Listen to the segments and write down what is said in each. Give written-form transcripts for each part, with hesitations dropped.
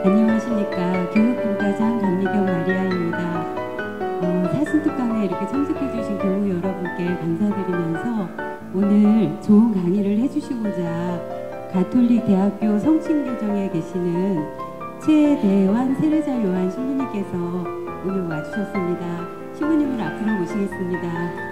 안녕하십니까. 교육분과장 감리경 마리아입니다. 사순특강에 이렇게 참석해주신 교우 여러분께 감사드리면서 오늘 좋은 강의를 해주시고자 가톨릭 대학교 성신교정에 계시는 최대환 세례자 요한 신부님께서 오늘 와주셨습니다. 신부님을 앞으로 모시겠습니다.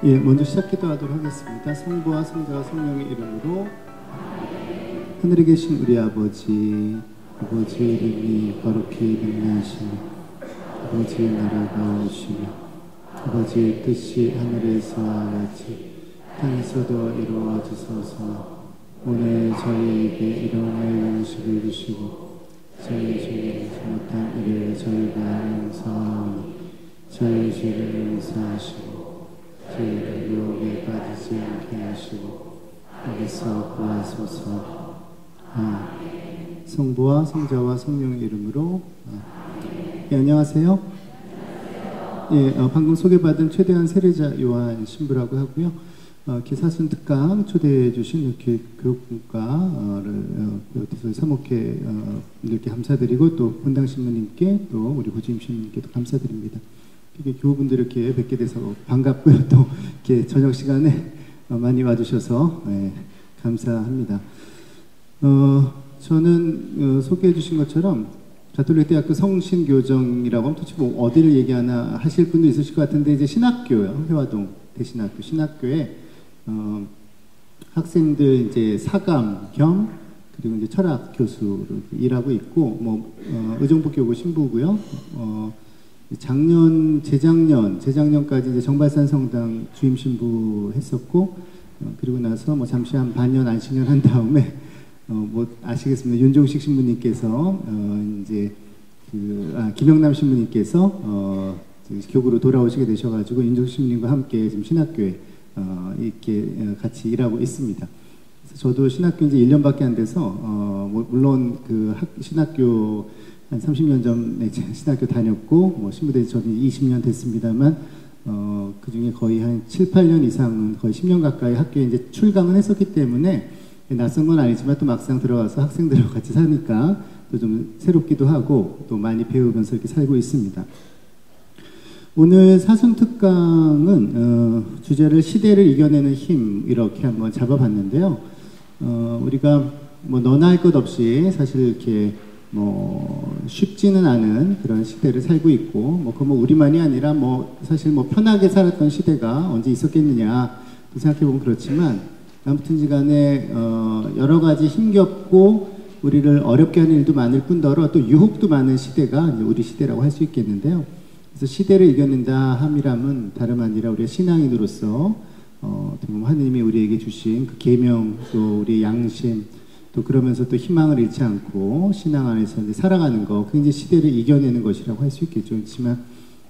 예, 먼저 시작기도하도록 하겠습니다. 성부와 성자와 성령의 이름으로. 하늘에 계신 우리 아버지 이름이 거룩히 빛나시며 아버지의 나라가 오시며 아버지의 뜻이 하늘에서와 같이 땅에서도 이루어지소서. 오늘 저희에게 일용할 양식을 주시고 저희 죄를 잘못한 일을 저희가 용서하오니 저희 죄를 용서하시고 저희를 유혹에 빠지지 않게 하시고 거기서 구하소서. 성부와 성자와 성령의 이름으로. 예, 안녕하세요. 예, 방금 소개받은 최대한 세례자 요한 신부라고 하고요. 기사순특강 초대해 주신 교육분과를 비롯해서 사목회 분들께 감사드리고 또 본당 신부님께 또 우리 부주임 신부님께도 감사드립니다. 교우분들 이렇게 뵙게 돼서 반갑고요. 또 이렇게 저녁 시간에 많이 와주셔서 감사합니다. 저는 소개해 주신 것처럼 가톨릭 대학교 성신교정이라고 하면 도대체 뭐 어디를 얘기하나 하실 분도 있으실 것 같은데 이제 신학교요. 회화동 대신학교 신학교에 학생들 이제 사감 겸 그리고 이제 철학 교수로 일하고 있고 뭐 의정부 교구 신부고요. 재작년까지 이제 정발산 성당 주임 신부 했었고, 그리고 나서 뭐 잠시 한 반년 안식년 한 다음에, 뭐 아시겠습니다. 윤종식 신부님께서, 이제 김영남 신부님께서, 교구로 돌아오시게 되셔가지고, 윤종식 신부님과 함께 지금 신학교에, 이렇게 같이 일하고 있습니다. 그래서 저도 신학교 이제 1년밖에 안 돼서, 뭐 물론 신학교 한 30년 전에 신학교 다녔고, 뭐 신부대 저는 20년 됐습니다만, 그 중에 거의 한 7, 8년 이상은 거의 10년 가까이 학교에 이제 출강을 했었기 때문에, 낯선 건 아니지만 또 막상 들어가서 학생들하고 같이 사니까 또 좀 새롭기도 하고, 또 많이 배우면서 이렇게 살고 있습니다. 오늘 사순특강은, 주제를 시대를 이겨내는 힘, 이렇게 한번 잡아봤는데요. 우리가 뭐 너나 할 것 없이 사실 이렇게 뭐 쉽지는 않은 그런 시대를 살고 있고 뭐 그거 뭐 우리만이 아니라 뭐 사실 뭐 편하게 살았던 시대가 언제 있었겠느냐 또 생각해보면 그렇지만 아무튼지간에 여러 가지 힘겹고 우리를 어렵게 하는 일도 많을 뿐더러 또 유혹도 많은 시대가 이제 우리 시대라고 할 수 있겠는데요. 그래서 시대를 이겨낸다 함이라면 다름 아니라 우리가 신앙인으로서 하느님이 우리에게 주신 그 계명 또 우리의 양심 또 그러면서 또 희망을 잃지 않고 신앙 안에서 이제 살아가는 거, 그게 이제 시대를 이겨내는 것이라고 할 수 있겠죠. 그렇지만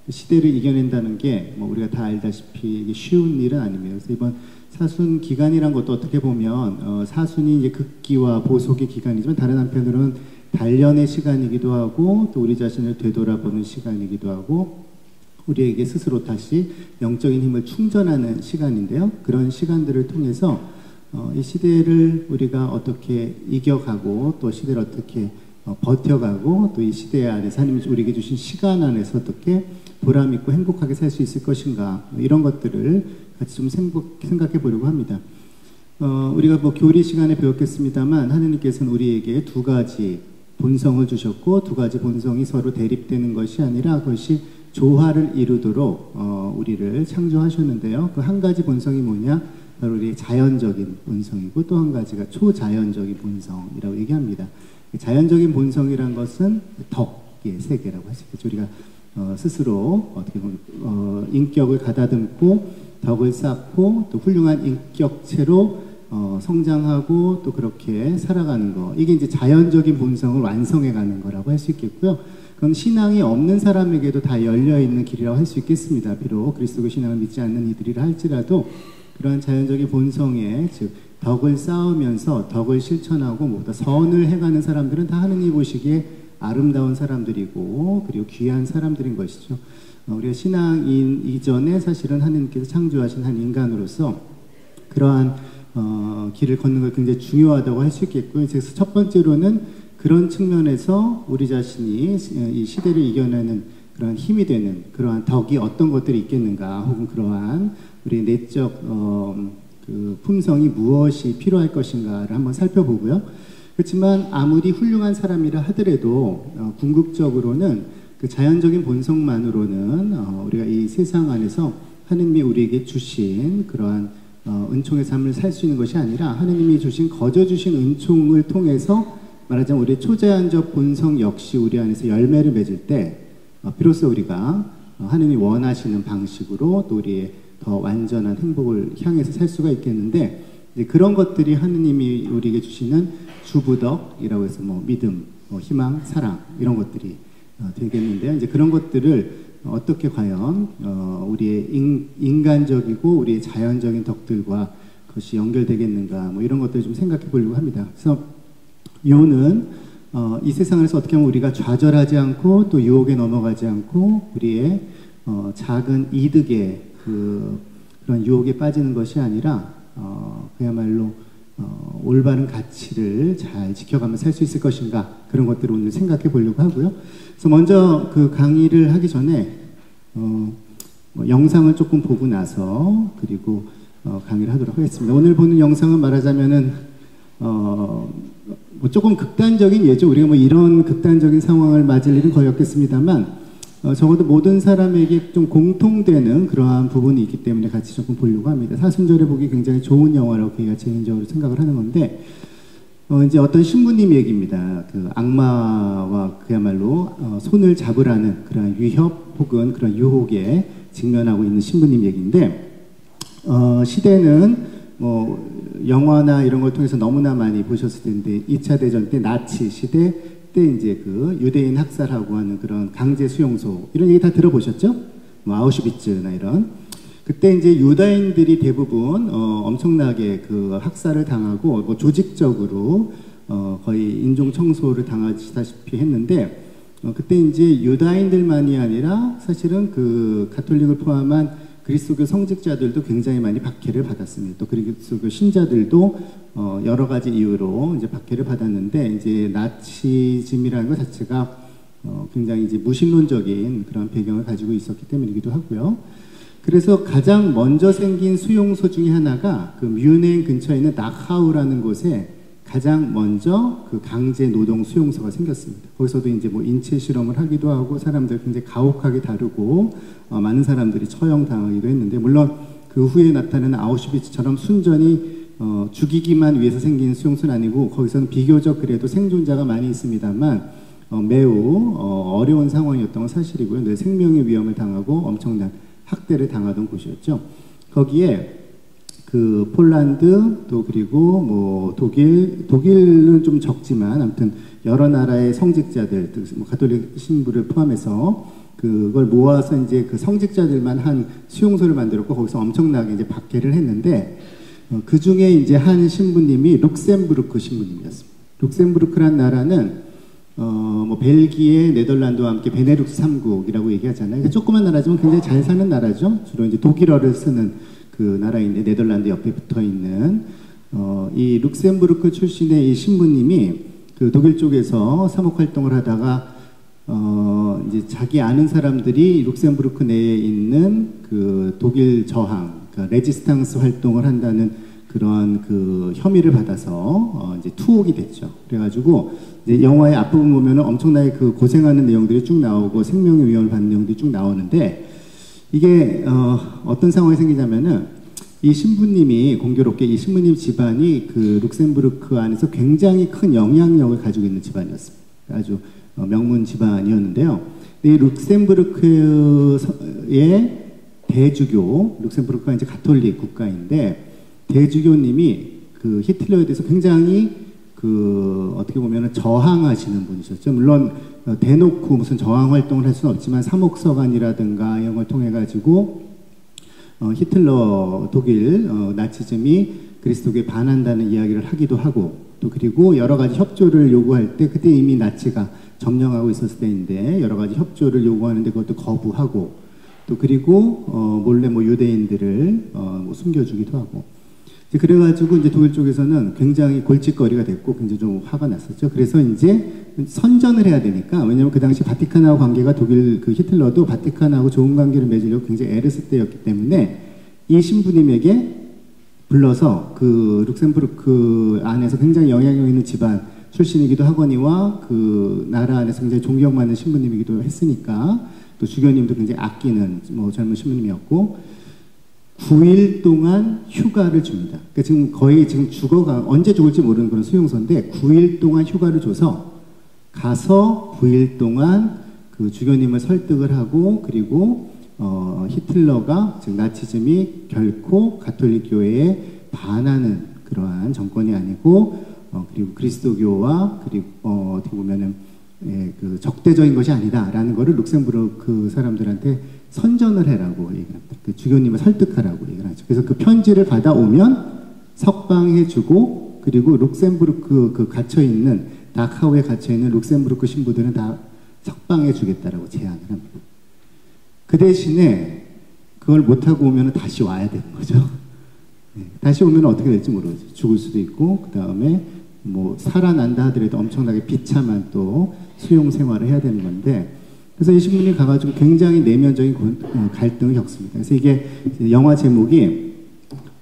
시대를 이겨낸다는 게 뭐 우리가 다 알다시피 이게 쉬운 일은 아닙니다. 그래서 이번 사순 기간이란 것도 어떻게 보면 사순이 이제 극기와 보속의 기간이지만 다른 한편으로는 단련의 시간이기도 하고 또 우리 자신을 되돌아보는 시간이기도 하고 우리에게 스스로 다시 영적인 힘을 충전하는 시간인데요. 그런 시간들을 통해서 이 시대를 우리가 어떻게 이겨가고 또 시대를 어떻게 버텨가고 또 이 시대 안에서 하나님이 우리에게 주신 시간 안에서 어떻게 보람 있고 행복하게 살 수 있을 것인가 이런 것들을 같이 좀 생각해 보려고 합니다. 우리가 뭐 교리 시간에 배웠겠습니다만 하느님께서는 우리에게 두 가지 본성을 주셨고 두 가지 본성이 서로 대립되는 것이 아니라 그것이 조화를 이루도록 우리를 창조하셨는데요. 그 한 가지 본성이 뭐냐? 바로 우리의 자연적인 본성이고 또 한 가지가 초자연적인 본성이라고 얘기합니다. 자연적인 본성이란 것은 덕의 세계라고 할 수 있겠죠. 우리가 스스로 어떻게 보면 인격을 가다듬고 덕을 쌓고 또 훌륭한 인격체로 성장하고 또 그렇게 살아가는 거, 이게 이제 자연적인 본성을 완성해가는 거라고 할 수 있겠고요. 그건 신앙이 없는 사람에게도 다 열려있는 길이라고 할 수 있겠습니다. 비록 그리스도 신앙을 믿지 않는 이들이라 할지라도 그러한 자연적인 본성에 즉 덕을 쌓으면서 덕을 실천하고 무엇보다 선을 해가는 사람들은 다 하느님 보시기에 아름다운 사람들이고 그리고 귀한 사람들인 것이죠. 우리가 신앙인 이전에 사실은 하느님께서 창조하신 한 인간으로서 그러한 길을 걷는 걸 굉장히 중요하다고 할 수 있겠고요. 그래서 첫 번째로는 그런 측면에서 우리 자신이 이 시대를 이겨내는 그런 힘이 되는 그러한 덕이 어떤 것들이 있겠는가, 혹은 그러한 우리 내적 그 품성이 무엇이 필요할 것인가를 한번 살펴보고요. 그렇지만 아무리 훌륭한 사람이라 하더라도 궁극적으로는 그 자연적인 본성만으로는 우리가 이 세상 안에서 하느님이 우리에게 주신 그러한 은총의 삶을 살 수 있는 것이 아니라 하느님이 주신 거저 주신 은총을 통해서 말하자면 우리의 초자연적 본성 역시 우리 안에서 열매를 맺을 때 비로소 우리가 하느님이 원하시는 방식으로 또 우리의 더 완전한 행복을 향해서 살 수가 있겠는데, 이제 그런 것들이 하느님이 우리에게 주시는 주부덕이라고 해서 뭐 믿음, 희망, 사랑 이런 것들이 되겠는데요. 이제 그런 것들을 어떻게 과연 우리의 인간적이고 우리의 자연적인 덕들과 그것이 연결되겠는가, 뭐 이런 것들을 좀 생각해 보려고 합니다. 그래서 요는 이 세상에서 어떻게 하면 우리가 좌절하지 않고 또 유혹에 넘어가지 않고 우리의 작은 이득에 그런 유혹에 빠지는 것이 아니라 그야말로 올바른 가치를 잘 지켜가며 살 수 있을 것인가, 그런 것들을 오늘 생각해 보려고 하고요. 그래서 먼저 그 강의를 하기 전에 뭐 영상을 조금 보고 나서 그리고 강의를 하도록 하겠습니다. 오늘 보는 영상은 말하자면은 뭐 조금 극단적인 예죠. 우리가 뭐 이런 극단적인 상황을 맞을 일은 거의 없겠습니다만 적어도 모든 사람에게 좀 공통되는 그러한 부분이 있기 때문에 같이 조금 보려고 합니다. 사순절에 보기 굉장히 좋은 영화라고 제가 개인적으로 생각을 하는 건데, 이제 어떤 신부님 얘기입니다. 그 악마와 그야말로 손을 잡으라는 그런 위협 혹은 그런 유혹에 직면하고 있는 신부님 얘기인데, 시대는 뭐 영화나 이런 걸 통해서 너무나 많이 보셨을 텐데 2차 대전 때 나치 시대 때 이제 그 유대인 학살하고 하는 그런 강제 수용소 이런 얘기 다 들어보셨죠? 뭐 아우슈비츠나 이런. 그때 이제 유다인들이 대부분 엄청나게 그 학살을 당하고 뭐 조직적으로 거의 인종 청소를 당하시다시피 했는데, 그때 이제 유다인들만이 아니라 사실은 그 가톨릭을 포함한 그리스도교 성직자들도 굉장히 많이 박해를 받았습니다. 또 그리스도교 신자들도 여러 가지 이유로 이제 박해를 받았는데, 이제 나치즘이라는 것 자체가 굉장히 이제 무신론적인 그런 배경을 가지고 있었기 때문이기도 하고요. 그래서 가장 먼저 생긴 수용소 중에 하나가 그 뮌헨 근처에 있는 나하우라는 곳에 가장 먼저 그 강제 노동 수용소가 생겼습니다. 거기서도 이제 뭐 인체 실험을 하기도 하고 사람들 굉장히 가혹하게 다루고 많은 사람들이 처형당하기도 했는데, 물론 그 후에 나타나는 아우슈비츠처럼 순전히 죽이기만 위해서 생긴 수용소는 아니고 거기서는 비교적 그래도 생존자가 많이 있습니다만 매우 어려운 상황이었던 건 사실이고요. 늘 생명의 위험을 당하고 엄청난 학대를 당하던 곳이었죠. 거기에 그 폴란드 또 그리고 뭐 독일은 좀 적지만 아무튼 여러 나라의 성직자들, 뭐 가톨릭 신부를 포함해서 그걸 모아서 이제 그 성직자들만 한 수용소를 만들었고 거기서 엄청나게 이제 박해를 했는데, 그 중에 이제 한 신부님이 룩셈부르크 신부님이었습니다. 룩셈부르크란 나라는 뭐 벨기에, 네덜란드와 함께 베네룩스 3국이라고 얘기하잖아요. 그러니까 조그만 나라지만 굉장히 잘 사는 나라죠. 주로 이제 독일어를 쓰는 그 나라인데 네덜란드 옆에 붙어 있는 이 룩셈부르크 출신의 이 신부님이 그 독일 쪽에서 사목 활동을 하다가 이제 자기 아는 사람들이 룩셈부르크 내에 있는 그 독일 저항, 그러니까 레지스탕스 활동을 한다는 그런 그 혐의를 받아서 이제 투옥이 됐죠. 그래가지고 이제 영화의 앞부분 보면은 엄청나게 그 고생하는 내용들이 쭉 나오고 생명의 위험을 받는 내용들이 쭉 나오는데, 이게 어떤 상황이 생기냐면은 이 신부님이 공교롭게 이 신부님 집안이 그 룩셈부르크 안에서 굉장히 큰 영향력을 가지고 있는 집안이었습니다. 아주 명문 집안이었는데요. 이 룩셈부르크의 대주교, 룩셈부르크가 이제 가톨릭 국가인데 대주교님이 그 히틀러에 대해서 굉장히 그 어떻게 보면 저항하시는 분이셨죠. 물론 대놓고 무슨 저항 활동을 할 수는 없지만 사목서관이라든가 이런 걸 통해 가지고 히틀러 독일 나치즘이 그리스도교에 반한다는 이야기를 하기도 하고, 또 그리고 여러 가지 협조를 요구할 때 그때 이미 나치가 점령하고 있었을 때인데 여러 가지 협조를 요구하는데 그것도 거부하고, 또 그리고 몰래 뭐 유대인들을 뭐 숨겨주기도 하고. 이제 그래가지고 이제 독일 쪽에서는 굉장히 골칫거리가 됐고 굉장히 좀 화가 났었죠. 그래서 이제 선전을 해야 되니까, 왜냐면 그 당시 바티칸하고 관계가 독일 그 히틀러도 바티칸하고 좋은 관계를 맺으려고 굉장히 애를 쓸 때였기 때문에 이 신부님에게 불러서 그 룩셈부르크 안에서 굉장히 영향력 있는 집안 출신이기도 하거니와 그 나라 안에서 굉장히 존경받는 신부님이기도 했으니까, 또 주교님도 굉장히 아끼는 뭐 젊은 신부님이었고 9일 동안 휴가를 줍니다. 그러니까 지금 거의 지금 언제 죽을지 모르는 그런 수용소인데 9일 동안 휴가를 줘서 가서 9일 동안 그 주교님을 설득을 하고, 그리고 히틀러가, 즉 나치즘이 결코 가톨릭 교회에 반하는 그러한 정권이 아니고 그리고 그리스도교와 그리고 어떻게 보면은 그 적대적인 것이 아니다라는 것을 룩셈부르크 그 사람들한테 선전을 해라고 얘기를 합니다. 그 주교님을 설득하라고 얘기를 하죠. 그래서 그 편지를 받아오면 석방해주고, 그리고 룩셈부르크 그 갇혀있는, 다카우에 갇혀있는 룩셈부르크 신부들은 다 석방해주겠다라고 제안을 합니다. 그 대신에 그걸 못하고 오면 다시 와야 되는 거죠. 네, 다시 오면 어떻게 될지 모르죠. 죽을 수도 있고, 그 다음에 뭐 살아난다 하더라도 엄청나게 비참한 또 수용 생활을 해야 되는 건데, 그래서 이 신부님이 가가지고 굉장히 내면적인 갈등을 겪습니다. 그래서 이게 영화 제목이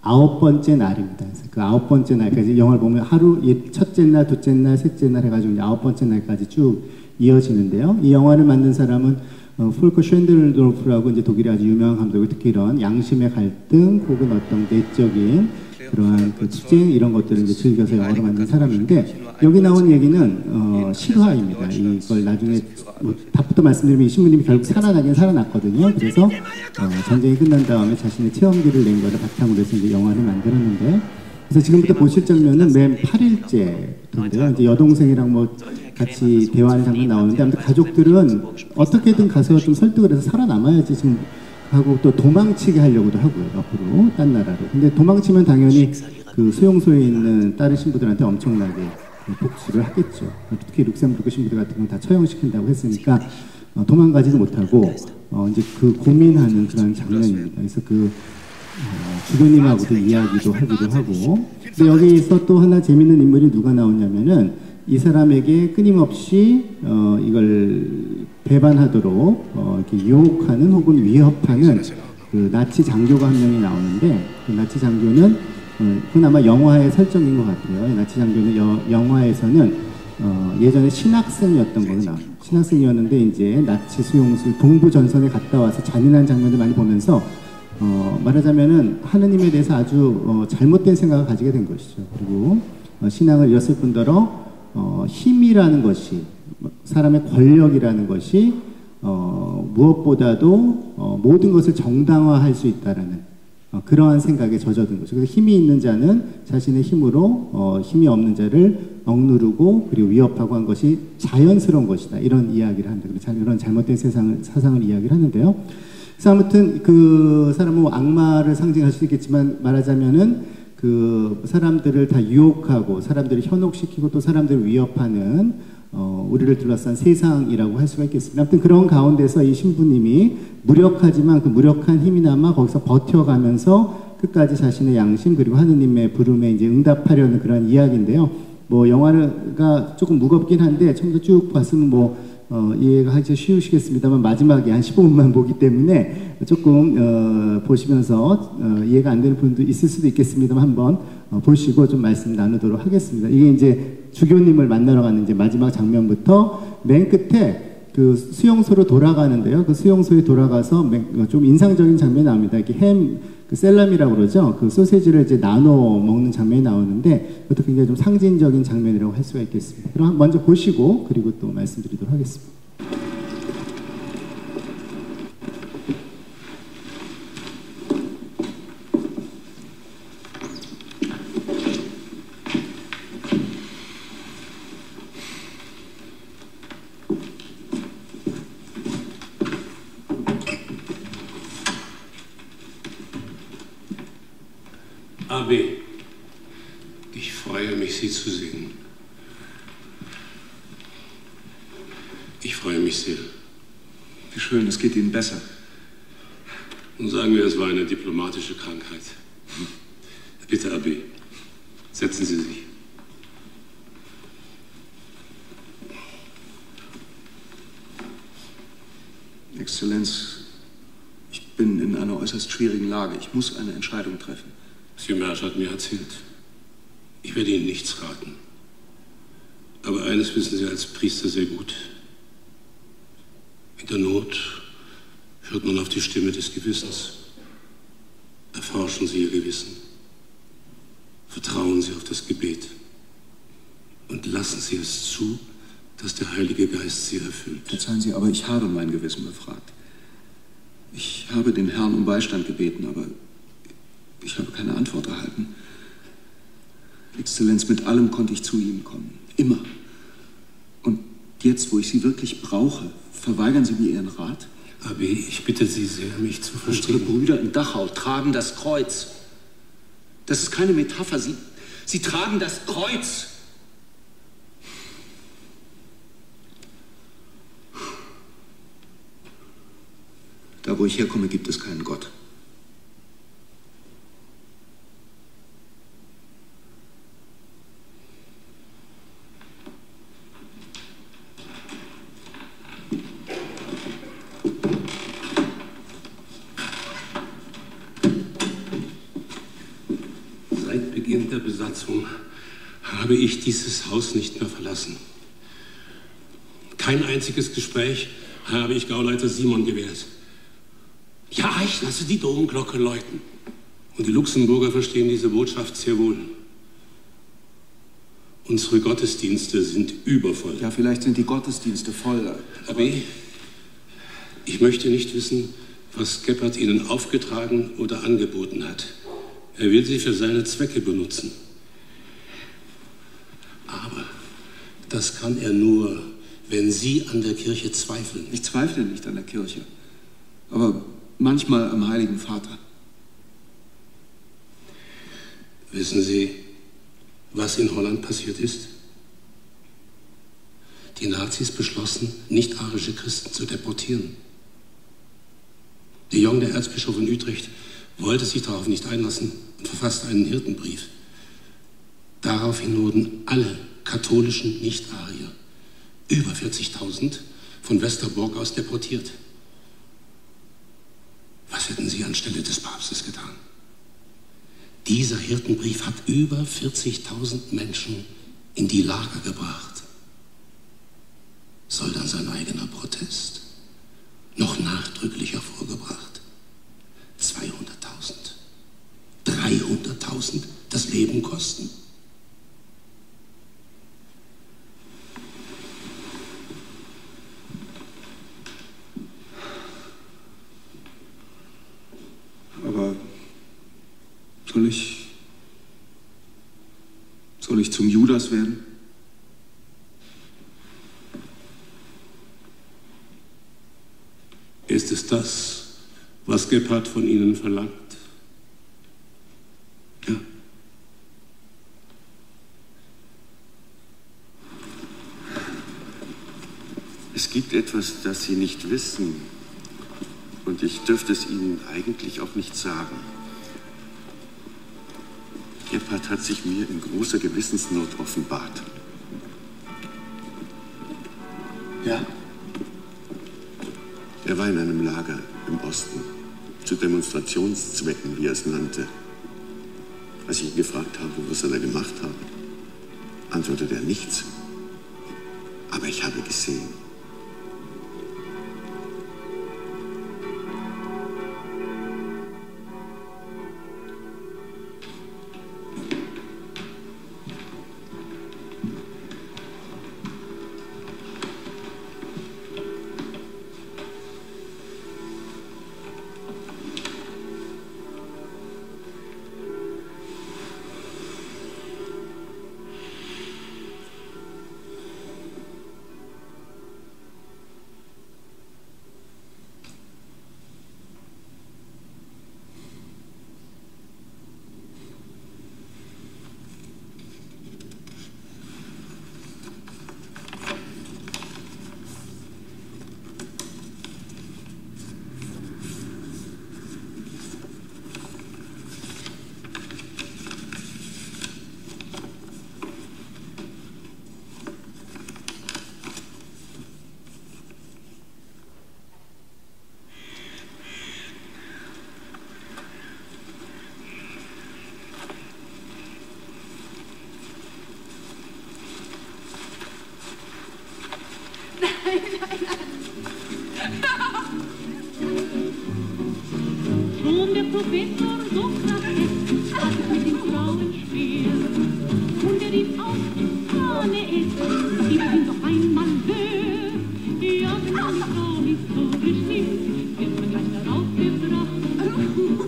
9번째 날입니다. 그래서 그 9번째 날까지 영화를 보면 하루, 첫째 날, 둘째 날, 셋째 날 해가지고 9번째 날까지 쭉 이어지는데요. 이 영화를 만든 사람은 폴커 쉔들도르프라고 이제 독일의 아주 유명한 감독이, 특히 이런 양심의 갈등 혹은 어떤 내적인 그러한 그 투쟁 이런 것들을 이제 즐겨서 영화로 만든 사람인데, 여기 나온 얘기는 실화입니다. 이걸 나중에 뭐 답부터 말씀드리면 이 신부님이 결국 살아나긴 살아났거든요. 그래서 전쟁이 끝난 다음에 자신의 체험기를 낸 거를 바탕으로 해서 이제 영화를 만들었는데, 그래서 지금부터 보실 장면은 맨 8일째인데요. 이제 여동생이랑 뭐 같이 대화하는 장면 나오는데, 아무튼 가족들은 어떻게든 가서 좀 설득을 해서 살아남아야지 지금 하고, 또 도망치게 하려고도 하고요, 옆으로 딴 나라로. 근데 도망치면 당연히 그 수용소에 있는 다른 신부들한테 엄청나게 복수를 하겠죠. 특히 룩셈부르크 신부들 같은 건 다 처형시킨다고 했으니까 도망가지도 못하고 이제 그 고민하는 그런 장면입니다. 그래서 그 주교님하고도 이야기도 하기도 하고. 근데 여기서 또 하나 재밌는 인물이 누가 나오냐면은, 이 사람에게 끊임없이 이걸 배반하도록 이렇게 유혹하는 혹은 위협하는 그 나치 장교가 한 명이 나오는데, 그 나치 장교는 그나마 영화의 설정인 것 같아요. 나치 장교는 영화에서는 예전에 신학생이었던 걸로 나와요. 신학생이었는데 이제 나치 수용소 동부 전선에 갔다 와서 잔인한 장면을 많이 보면서 말하자면은 하느님에 대해서 아주 잘못된 생각을 가지게 된 것이죠. 그리고 신앙을 잃었을 뿐더러 힘이라는 것이, 사람의 권력이라는 것이 무엇보다도 모든 것을 정당화할 수 있다라는 그러한 생각에 젖어든 거죠. 그래서 힘이 있는 자는 자신의 힘으로 힘이 없는 자를 억누르고 그리고 위협하고 한 것이 자연스러운 것이다, 이런 이야기를 합니다. 이런 잘못된 사상을 이야기를 하는데요. 그래서 아무튼 그 사람은 뭐 악마를 상징할 수 있겠지만, 말하자면은 그 사람들을 다 유혹하고 사람들을 현혹시키고 또 사람들을 위협하는 우리를 둘러싼 세상이라고 할 수가 있겠습니다. 아무튼 그런 가운데서 이 신부님이 무력하지만 그 무력한 힘이나마 거기서 버텨가면서 끝까지 자신의 양심 그리고 하느님의 부름에 이제 응답하려는 그런 이야기인데요. 뭐 영화가 조금 무겁긴 한데 처음부터 쭉 봤으면 뭐 이해가 하기 쉬우시겠습니다만, 마지막에 한 15분만 보기 때문에 조금 보시면서 이해가 안 되는 부분도 있을 수도 있겠습니다만, 한번 보시고 좀 말씀 나누도록 하겠습니다. 이게 이제 주교님을 만나러 가는 이제 마지막 장면부터 맨 끝에 그 수용소로 돌아가는데요. 그 수용소에 돌아가서 좀 인상적인 장면이 나옵니다. 이렇게 그 셀람이라고 그러죠. 그 소세지를 이제 나눠 먹는 장면이 나오는데, 그것도 굉장히 좀 상징적인 장면이라고 할 수가 있겠습니다. 그럼 먼저 보시고 그리고 또 말씀드리도록 하겠습니다. AB, ich freue mich, Sie zu sehen. Ich freue mich sehr. Wie schön, es geht Ihnen besser. Und sagen wir, es war eine diplomatische Krankheit. Bitte, Abi, setzen Sie sich. Exzellenz, ich bin in einer äußerst schwierigen Lage. Ich muss eine Entscheidung treffen. Monsieur Mersch hat mir erzählt, ich werde Ihnen nichts raten. Aber eines wissen Sie als Priester sehr gut. In der Not hört man auf die Stimme des Gewissens. Erforschen Sie Ihr Gewissen. Vertrauen Sie auf das Gebet. Und lassen Sie es zu, dass der Heilige Geist Sie erfüllt. Verzeihen Sie, aber ich habe mein Gewissen befragt. Ich habe den Herrn um Beistand gebeten, aber ich habe keine Antwort erhalten. Exzellenz, mit allem konnte ich zu Ihnen kommen. Immer. Und jetzt, wo ich Sie wirklich brauche, verweigern Sie mir Ihren Rat? Abi, ich bitte Sie sehr, mich zu verstehen. Unsere Brüder in Dachau tragen das Kreuz. Das ist keine Metapher. Sie tragen das Kreuz. Da, wo ich herkomme, gibt es keinen Gott. Seit Beginn der Besatzung habe ich dieses Haus nicht mehr verlassen. Kein einziges Gespräch habe ich Gauleiter Simon gewährt. Ja, ich lasse die Domglocke läuten. Und die Luxemburger verstehen diese Botschaft sehr wohl. Unsere Gottesdienste sind übervoll. Ja, vielleicht sind die Gottesdienste voll. Aber ich möchte nicht wissen, was Gebhardt Ihnen aufgetragen oder angeboten hat. Er will sie für seine Zwecke benutzen. Aber das kann er nur, wenn Sie an der Kirche zweifeln. Ich zweifle nicht an der Kirche, aber manchmal am Heiligen Vater. Wissen Sie, was in Holland passiert ist? Die Nazis beschlossen, nicht-arische Christen zu deportieren. De Jong, der Erzbischof von Utrecht, wollte sich darauf nicht einlassen und verfasste einen Hirtenbrief. Daraufhin wurden alle katholischen Nicht-Arier, über 40.000, von Westerbork aus deportiert. Was hätten Sie anstelle des Papstes getan? Dieser Hirtenbrief hat über 40.000 Menschen in die Lager gebracht. Soll dann sein eigener Protest noch nachdrücklicher vorgebracht? 200.000, 300.000 das Leben kosten? Aber soll ich zum Judas werden? Ist es das, was Gebhardt von Ihnen verlangt? Ja. Es gibt etwas, das Sie nicht wissen. Und ich dürfte es Ihnen eigentlich auch nicht sagen. Gebhardt hat sich mir in großer Gewissensnot offenbart. Ja? Er war in einem Lager im Osten, zu Demonstrationszwecken, wie er es nannte. Als ich ihn gefragt habe, was er da gemacht habe, antwortete er nichts. Aber ich habe gesehen. Schon der Professor Sokrates hat mit dem Frauenspiel und er rief auf, ahne es, gib ihn doch einmal höher. Ja, wenn die Frau historisch nimmt, wird man gleich darauf gebracht,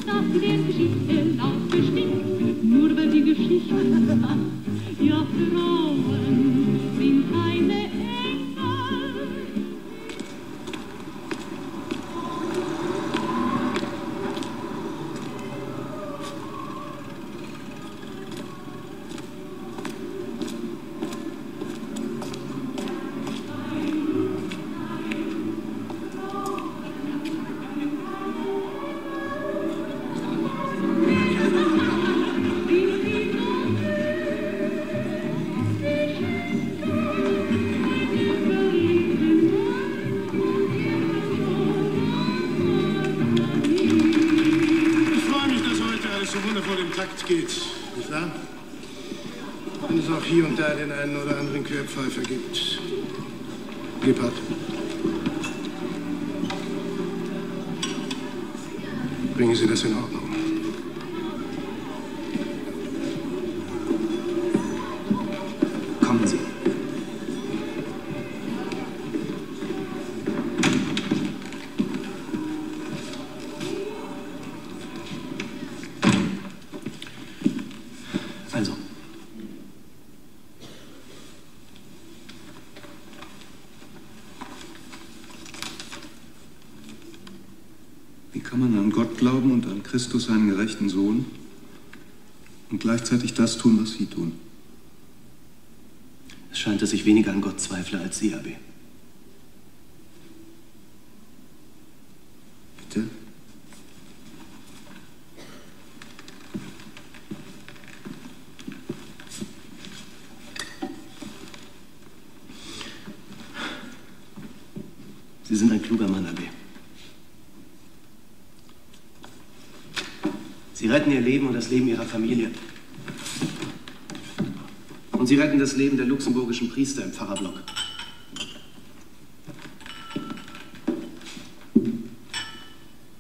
dass sie der Geschichte laut bestimmt, nur weil die Geschichte sagt, ja, Frauen sind keine Engel. Geht, nicht wahr? Wenn es auch hier und da den einen oder anderen Querpfeifer gibt. Gebhardt. Bringen Sie das in Ordnung. Kommen Sie. Also. Wie kann man an Gott glauben und an Christus, seinen gerechten Sohn, und gleichzeitig das tun, was Sie tun? Es scheint, dass ich weniger an Gott zweifle als Sie, Abbé. Bitte? Sie sind ein kluger Mann, Abbé. Sie retten Ihr Leben und das Leben Ihrer Familie. Und Sie retten das Leben der luxemburgischen Priester im Pfarrerblock.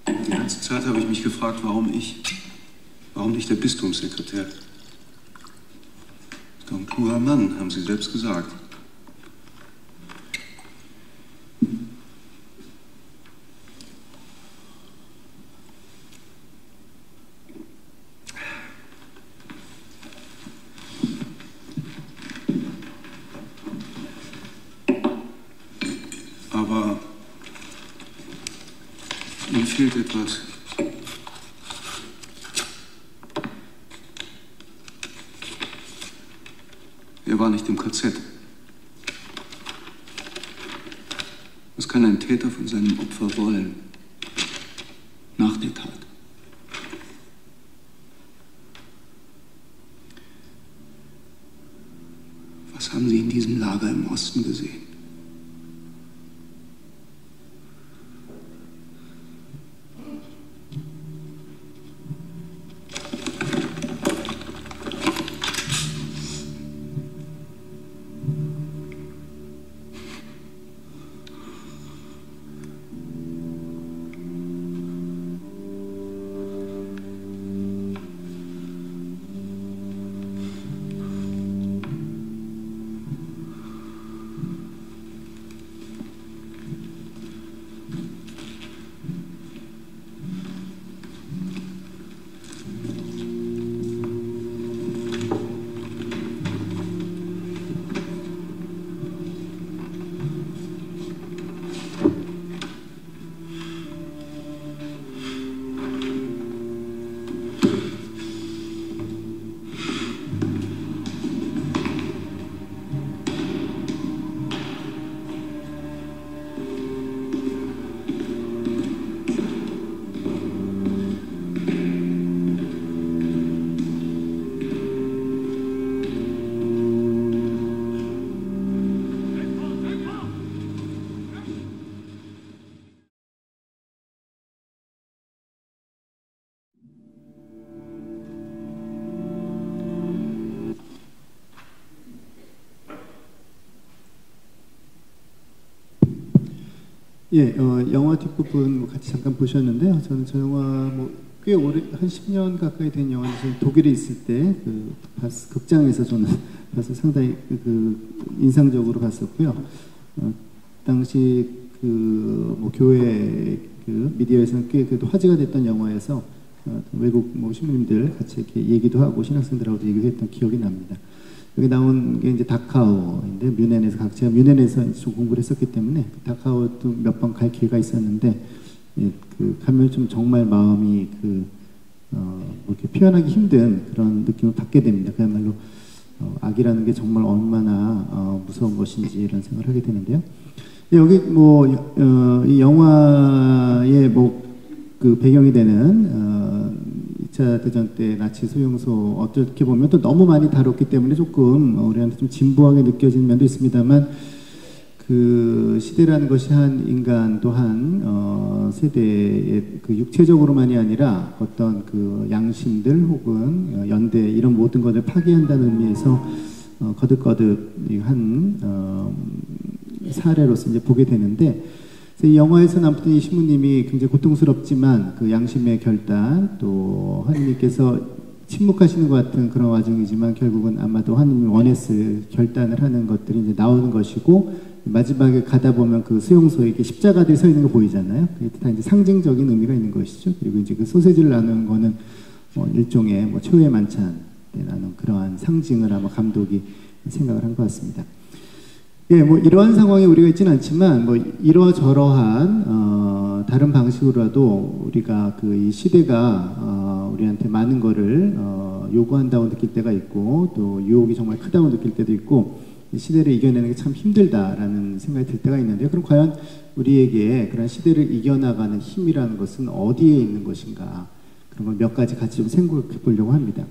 Die ganze Zeit habe ich mich gefragt, warum ich? Warum nicht der Bistumssekretär? Ist doch ein kluger Mann, haben Sie selbst gesagt. Aber ihm fehlt etwas. Er war nicht im KZ. Was kann ein Täter von seinem Opfer wollen? Nach der Tat. Was haben Sie in diesem Lager im Osten gesehen? 예, 영화 뒷부분 같이 잠깐 보셨는데요. 저는 저 영화 꽤 오래, 한 10년 가까이 된 영화인데, 독일에 있을 때, 극장에서 저는 봐서 상당히 인상적으로 봤었고요. 당시 교회 미디어에서는 꽤 그래도 화제가 됐던 영화여서, 외국 신부님들 같이 이렇게 얘기도 하고, 신학생들하고도 얘기했던 기억이 납니다. 여기 나온 게 이제 다카오인데, 뮌헨에서 제가 뮌헨에서 좀 공부를 했었기 때문에 다카오도 몇 번 갈 기회가 있었는데, 예, 가면 좀 정말 마음이 이렇게 표현하기 힘든 그런 느낌을 받게 됩니다. 그야말로 악이라는 게 정말 얼마나 무서운 것인지 이런 생각을 하게 되는데요. 여기 이 영화의 배경이 되는 2차 대전 때 나치 소용소, 어떻게 보면 또 너무 많이 다뤘기 때문에 조금 우리한테 좀 진부하게 느껴지는 면도 있습니다만, 시대라는 것이 한 인간 또한 세대의 육체적으로만이 아니라 어떤 양심들 혹은 연대 이런 모든 것을 파괴한다는 의미에서 거듭거듭한 사례로서 이제 보게 되는데, 이 영화에서는 아무튼 이 신부님이 굉장히 고통스럽지만 양심의 결단, 또 하느님께서 침묵하시는 것 같은 그런 와중이지만 결국은 아마도 하느님이 원했을 결단을 하는 것들이 이제 나오는 것이고, 마지막에 가다 보면 수용소에 이렇게 십자가들이 서 있는 거 보이잖아요. 그게 다 이제 상징적인 의미가 있는 것이죠. 그리고 이제 소세지를 나누는 거는 일종의 최후의 만찬에 나눈 그러한 상징을 아마 감독이 생각을 한 것 같습니다. 예, 이러한 상황에 우리가 있지는 않지만, 이러저러한, 다른 방식으로라도 우리가 이 시대가, 우리한테 많은 거를, 요구한다고 느낄 때가 있고, 또 유혹이 정말 크다고 느낄 때도 있고, 이 시대를 이겨내는 게 참 힘들다라는 생각이 들 때가 있는데요. 그럼 과연 우리에게 그런 시대를 이겨나가는 힘이라는 것은 어디에 있는 것인가? 그런 걸 몇 가지 같이 좀 생각해 보려고 합니다.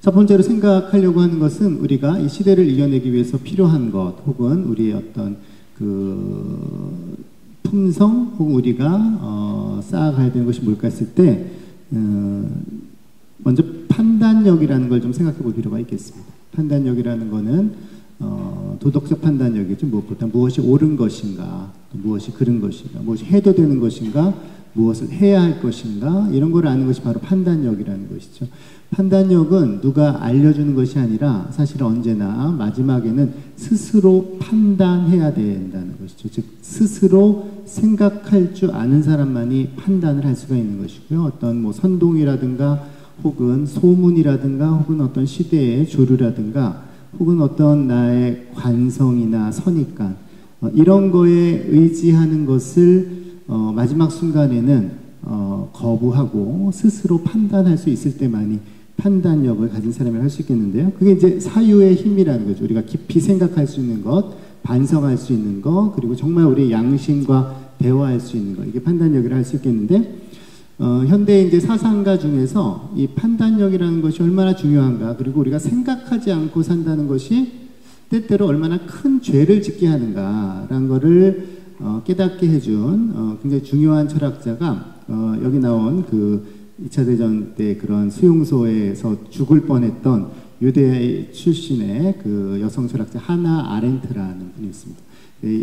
첫 번째로 생각하려고 하는 것은 우리가 이 시대를 이겨내기 위해서 필요한 것, 혹은 우리의 어떤 품성, 혹은 우리가 쌓아가야 되는 것이 뭘까 했을 때, 먼저 판단력이라는 걸 좀 생각해 볼 필요가 있겠습니다. 판단력이라는 거는 도덕적 판단력이죠. 무엇보다 무엇이 옳은 것인가, 무엇이 그른 것인가, 무엇이 해도 되는 것인가, 무엇을 해야 할 것인가, 이런 걸 아는 것이 바로 판단력이라는 것이죠. 판단력은 누가 알려주는 것이 아니라 사실 언제나 마지막에는 스스로 판단해야 된다는 것이죠. 즉 스스로 생각할 줄 아는 사람만이 판단을 할 수가 있는 것이고요. 어떤 선동이라든가 혹은 소문이라든가 혹은 어떤 시대의 조류라든가 혹은 어떤 나의 관성이나 선입관, 이런 거에 의지하는 것을 마지막 순간에는 거부하고 스스로 판단할 수 있을 때만이 판단력을 가진 사람이 할 수 있겠는데요. 그게 이제 사유의 힘이라는 거죠. 우리가 깊이 생각할 수 있는 것, 반성할 수 있는 것, 그리고 정말 우리의 양심과 대화할 수 있는 것, 이게 판단력이라 할 수 있겠는데, 현대의 이제 사상가 중에서 이 판단력이라는 것이 얼마나 중요한가, 그리고 우리가 생각하지 않고 산다는 것이 때때로 얼마나 큰 죄를 짓게 하는가라는 것을 깨닫게 해준 굉장히 중요한 철학자가 여기 나온 2차 대전 때 그런 수용소에서 죽을 뻔했던 유대 출신의 여성 철학자 하나 아렌트라는 분이 있습니다.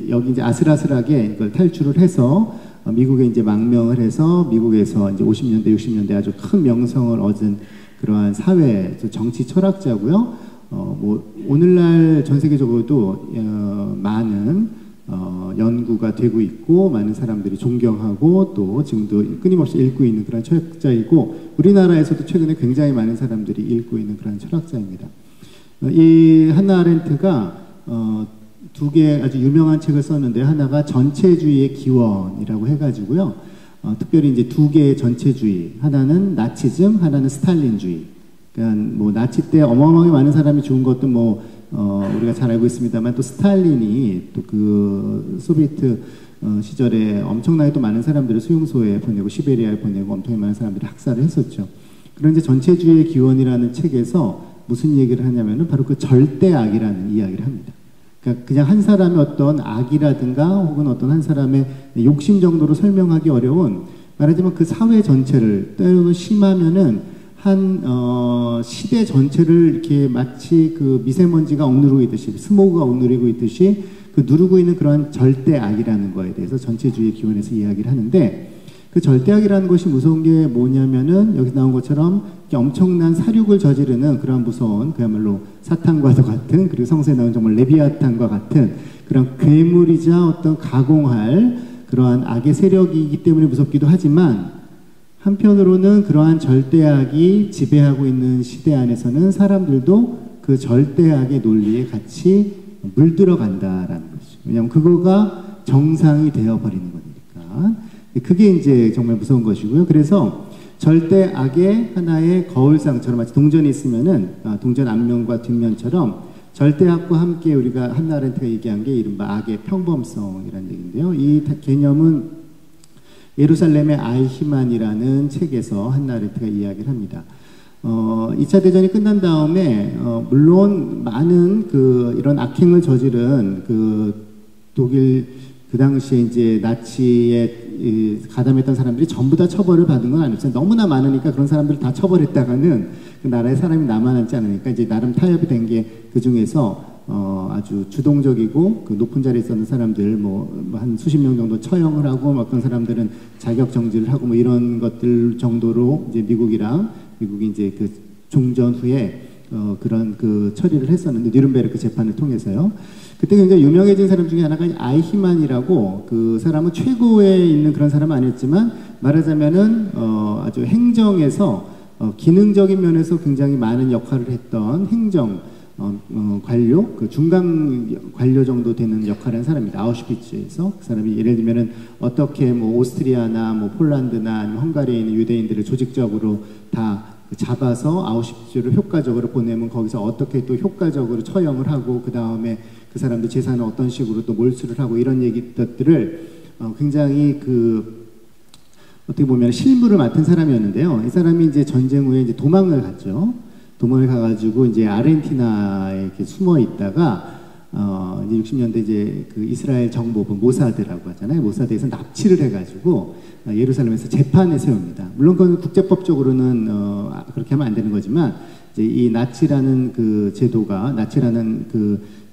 여기 이제 아슬아슬하게 이걸 탈출을 해서 미국에 이제 망명을 해서 미국에서 이제 50년대, 60년대 아주 큰 명성을 얻은 그러한 사회, 정치 철학자고요. 오늘날 전 세계적으로도 많은 연구가 되고 있고 많은 사람들이 존경하고 또 지금도 끊임없이 읽고 있는 그런 철학자이고, 우리나라에서도 최근에 굉장히 많은 사람들이 읽고 있는 그런 철학자입니다. 이 하나 아렌트가 두 개 아주 유명한 책을 썼는데, 하나가 전체주의의 기원이라고 해가지고요. 특별히 이제 두 개의 전체주의, 하나는 나치즘, 하나는 스탈린주의. 그러니까 나치 때 어마어마하게 많은 사람이 죽은 것도 우리가 잘 알고 있습니다만, 또 스탈린이 또 소비에트 시절에 엄청나게 또 많은 사람들을 수용소에 보내고 시베리아에 보내고 엄청나게 많은 사람들을 학살을 했었죠. 그런 이제 전체주의의 기원이라는 책에서 무슨 얘기를 하냐면은 바로 절대악이라는 이야기를 합니다. 그러니까 그냥 한 사람의 어떤 악이라든가 혹은 어떤 한 사람의 욕심 정도로 설명하기 어려운, 말하자면 그 사회 전체를 때로는 심하면은 한 시대 전체를 이렇게 마치 그 미세먼지가 억누르고 있듯이, 스모그가 억누르고 있듯이 그 누르고 있는 그러한 절대악이라는 거에 대해서 전체주의 기원에서 이야기를 하는데, 그 절대악이라는 것이 무서운 게 뭐냐면은 여기 나온 것처럼 엄청난 사륙을 저지르는 그런 무서운, 그야말로 사탄과도 같은, 그리고 성서에 나온 정말 레비아탄과 같은 그런 괴물이자 어떤 가공할 그러한 악의 세력이기 때문에 무섭기도 하지만, 한편으로는 그러한 절대악이 지배하고 있는 시대 안에서는 사람들도 그 절대악의 논리에 같이 물들어간다라는 것이죠. 왜냐하면 그거가 정상이 되어버리는 거니까. 그게 이제 정말 무서운 것이고요. 그래서 절대악의 하나의 거울상처럼, 마치 동전이 있으면은 동전 앞면과 뒷면처럼 절대악과 함께 우리가 한나 아렌트가 얘기한 게 이른바 악의 평범성이라는 얘기인데요. 이 개념은 예루살렘의 아이히만이라는 책에서 한나 아렌트가 이야기를 합니다. 2차 대전이 끝난 다음에 물론 많은 이런 악행을 저지른 독일 그 당시에 이제 나치에 가담했던 사람들이 전부 다 처벌을 받은 건 아니었어요. 너무나 많으니까 그런 사람들을 다 처벌했다가는 그 나라에 사람이 남아남지 않으니까 이제 나름 타협이 된 게 그 중에서 아주 주동적이고 그 높은 자리에 있었던 사람들 한 수십 명 정도 처형을 하고, 어떤 사람들은 자격 정지를 하고 이런 것들 정도로 이제 미국이 이제 그 종전 후에 그런 그 처리를 했었는데, 뉘른베르크 재판을 통해서요. 그때 굉장히 유명해진 사람 중에 하나가 아이히만이라고, 그 사람은 최고에 있는 그런 사람은 아니었지만 말하자면은 아주 행정에서 기능적인 면에서 굉장히 많은 역할을 했던 행정 관료, 그 중간 관료 정도 되는 역할을 한 사람입니다. 아우슈비츠에서. 그 사람이 예를 들면은 어떻게 오스트리아나 폴란드나 아니면 헝가리에 있는 유대인들을 조직적으로 다 잡아서 아우슈비츠를 효과적으로 보내면 거기서 어떻게 또 효과적으로 처형을 하고, 그 다음에 그 사람들 재산을 어떤 식으로 또 몰수를 하고, 이런 얘기들을 굉장히 어떻게 보면 실무를 맡은 사람이었는데요. 이 사람이 이제 전쟁 후에 이제 도망을 갔죠. 도망을 가가지고 이제 아르헨티나에 이렇게 숨어 있다가 이제 60년대 이제 그 이스라엘 정보부 모사드라고 하잖아요. 모사드에서 납치를 해가지고 예루살렘에서 재판에 세웁니다. 물론 그건 국제법적으로는 그렇게 하면 안 되는 거지만, 이제 이 나치라는 그 제도가,